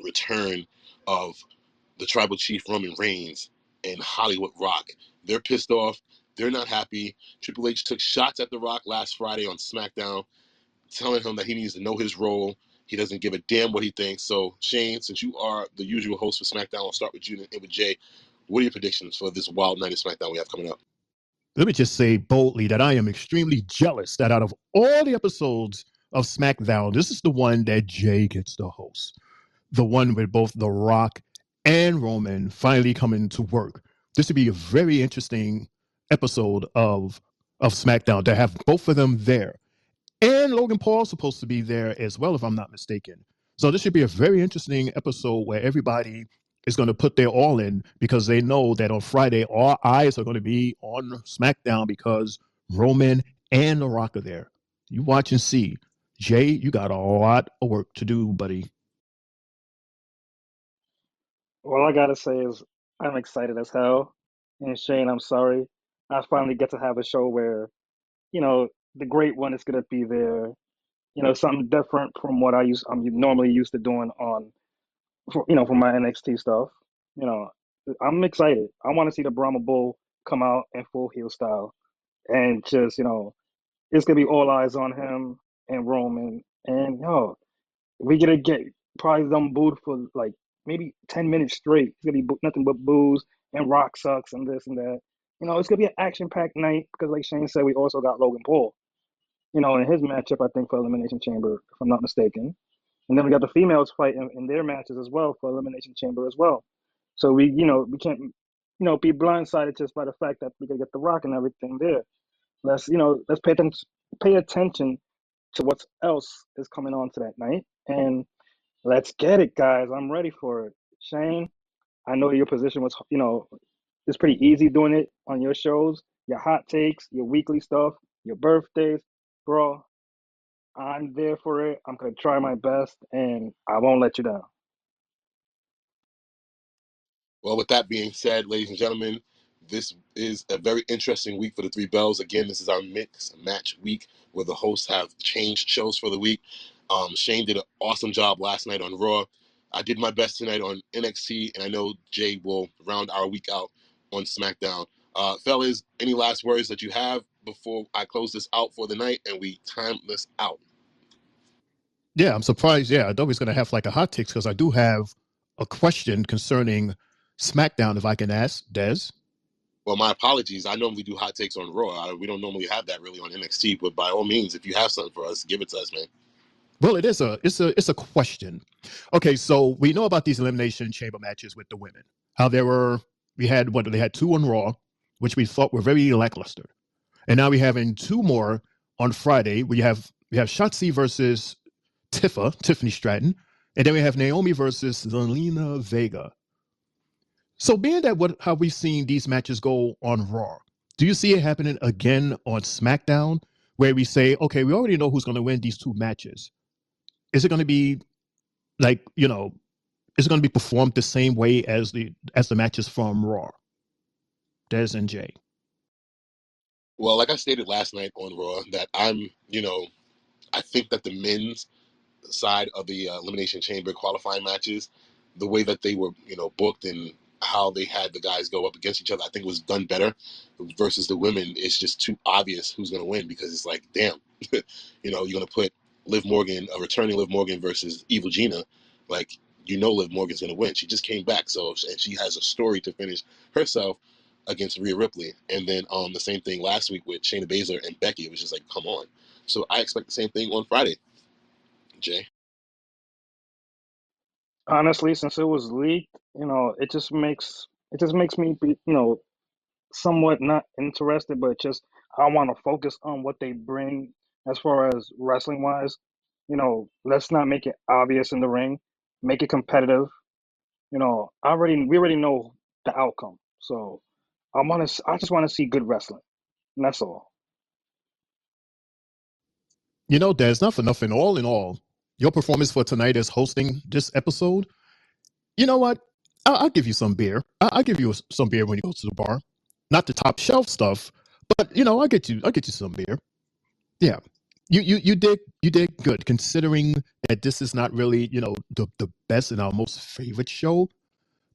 A: return of the Tribal Chief Roman Reigns and Hollywood Rock. They're pissed off. They're not happy. Triple H took shots at The Rock last Friday on SmackDown, telling him that he needs to know his role. He doesn't give a damn what he thinks. So, Shane, since you are the usual host for SmackDown, I'll start with you and with Jay. What are your predictions for this wild night of SmackDown we have coming up?
B: Let me just say boldly that I am extremely jealous that out of all the episodes of SmackDown, this is the one that Jay gets to host. The one with both The Rock and Roman finally coming to work. This would be a very interesting episode of SmackDown to have both of them there. And Logan Paul's supposed to be there as well, if I'm not mistaken. So this should be a very interesting episode where everybody is going to put their all in because they know that on Friday, all eyes are going to be on SmackDown because Roman and The Rock are there. You watch and see. Jay, you got a lot of work to do, buddy.
C: All I gotta say is I'm excited as hell. And Shane, I'm sorry. I finally get to have a show where, you know, the great one is gonna be there. You know, something different from what I'm normally used to doing for my NXT stuff. You know, I'm excited. I want to see the Brahma Bull come out in full heel style, and just it's gonna be all eyes on him and Roman. And we gonna get probably them booed for like maybe 10 minutes straight. It's gonna be nothing but boos and Rock sucks and this and that. It's gonna be an action-packed night because, like Shane said, we also got Logan Paul. In his matchup, I think for Elimination Chamber, if I'm not mistaken. And then we got the females fight in their matches as well for Elimination Chamber as well. So we can't, be blindsided just by the fact that we could get the Rock and everything there. Let's pay attention to what else is coming on to that night, and let's get it, guys. I'm ready for it. Shane, I know your position was, it's pretty easy doing it on your shows, your hot takes, your weekly stuff, your birthdays, bro. I'm there for it. I'm gonna try my best, and I won't let you down.
A: Well, with that being said, ladies and gentlemen, this is a very interesting week for the Three Bells. Again, this is our mix match week where the hosts have changed shows for the week. Shane did an awesome job last night on Raw. I did my best tonight on NXT, and I know Jay will round our week out on SmackDown. Fellas, any last words that you have before I close this out for the night and we time this out?
B: Yeah, I'm surprised. Yeah, I thought we was going to have like a hot takes because I do have a question concerning SmackDown, if I can ask Des.
A: Well, my apologies. I normally do hot takes on Raw. We don't normally have that really on NXT, but by all means, if you have something for us, give it to us, man.
B: Well, it's a question. Okay, so we know about these elimination chamber matches with the women. How they had two on Raw, which we thought were very lackluster, and now we're having two more on Friday. We have Shotzi versus Tiffany Stratton, and then we have Naomi versus Zelina Vega. So, being that how we've seen these matches go on Raw, do you see it happening again on SmackDown, where we say, okay, we already know who's going to win these two matches? Is it going to be like is it going to be performed the same way as the matches from Raw? Des and Jay.
A: Well, like I stated last night on Raw, that I think that the men's side of the Elimination Chamber qualifying matches, the way that they were, booked and how they had the guys go up against each other, I think was done better. Versus the women, it's just too obvious who's going to win because it's like, damn, you're going to put returning Liv Morgan versus Evil Gina, like Liv Morgan's going to win. She just came back, and she has a story to finish herself against Rhea Ripley, and then the same thing last week with Shayna Baszler and Becky. It was just like, come on. So I expect the same thing on Friday. Jay.
C: Honestly, since it was leaked, it just makes me be, somewhat not interested, but just I want to focus on what they bring as far as wrestling wise. Let's not make it obvious in the ring, make it competitive. We already know the outcome, so I just want to see good wrestling, and that's all.
B: There's not for nothing. All in all, your performance for tonight as hosting this episode, you know what? I'll give you some beer. I'll give you some beer when you go to the bar. Not the top shelf stuff, but I'll get you some beer. Yeah. You did good considering that this is not really, the best and our most favorite show.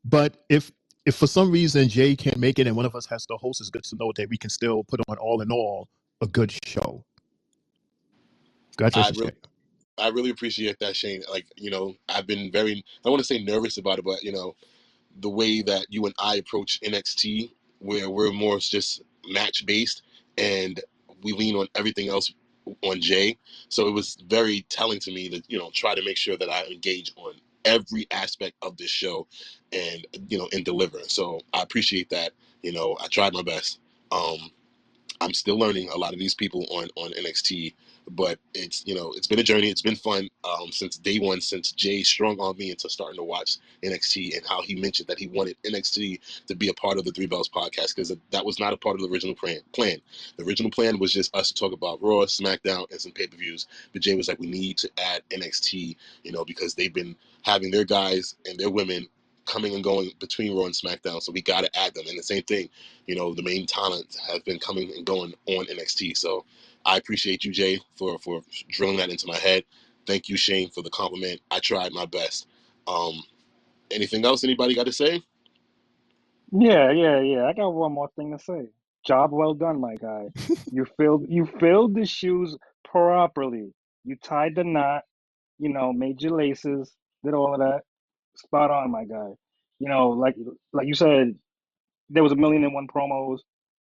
B: But if for some reason Jay can't make it and one of us has to host, it's good to know that we can still put on all in all a good show.
A: I
B: Congratulations,
A: really
B: Jay.
A: I really appreciate that, Shane. Like, I've been very, I don't want to say nervous about it, but the way that you and I approach NXT, where we're more just match based and we lean on everything else on Jay. So it was very telling to me to, try to make sure that I engage on every aspect of this show and, and deliver. So I appreciate that. I tried my best. I'm still learning a lot of these people on NXT, but it's been a journey. It's been fun since day one, since Jay strung on me into starting to watch NXT, and how he mentioned that he wanted NXT to be a part of the Three Bells podcast, because that was not a part of the original plan. The original plan was just us to talk about Raw, SmackDown, and some pay-per-views. But Jay was like, we need to add NXT, because they've been having their guys and their women coming and going between Raw and SmackDown, so we got to add them. And the same thing, the main talent have been coming and going on NXT. So I appreciate you, Jay, for drilling that into my head. Thank you, Shane, for the compliment. I tried my best. Um, Anything else anybody got to say?
C: Yeah, yeah, yeah. I got one more thing to say. Job well done, my guy. You filled the shoes properly. You tied the knot, made your laces, did all of that. Spot on, my guy. Like you said, there was a million and one promos.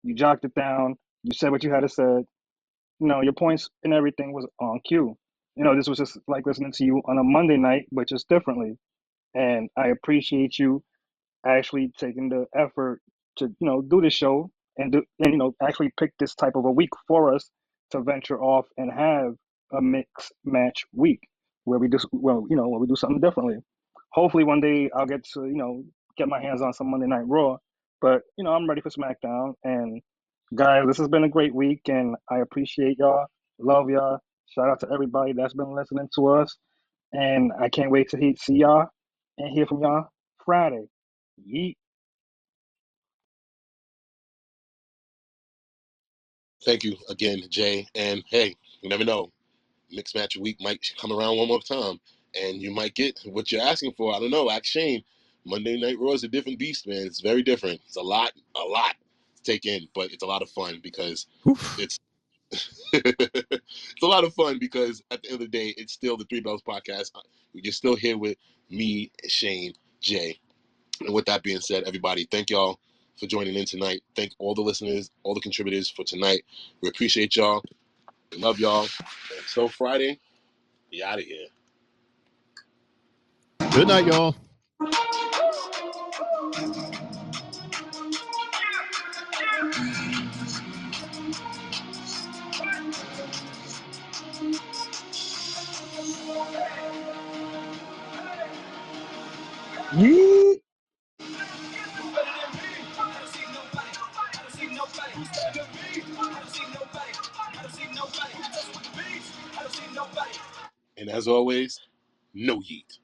C: You jocked it down. You said what you had to say. Your points and everything was on cue. This was just like listening to you on a Monday night, but just differently. And I appreciate you actually taking the effort to do this show and actually pick this type of a week for us to venture off and have a mixed match week where we just where we do something differently. Hopefully one day I'll get to get my hands on some Monday Night Raw, but I'm ready for SmackDown. And guys, this has been a great week, and I appreciate y'all. Love y'all. Shout out to everybody that's been listening to us, and I can't wait to see y'all and hear from y'all Friday. Yeet.
A: Thank you again, Jay. And hey, you never know. Mixed match week might come around one more time, and you might get what you're asking for. I don't know. Ask Shane. Monday Night Raw is a different beast, man. It's very different. It's a lot to take in, but it's a lot of fun because
B: Oof.
A: it's it's a lot of fun because at the end of the day, it's still the Three Bells podcast. You're still here with me, Shane, Jay. And with that being said, everybody, thank y'all for joining in tonight. Thank all the listeners, all the contributors for tonight. We appreciate y'all. We love y'all. Until Friday, be out of here.
B: Good night, y'all.
C: Yeet.
A: And as always, no yeet.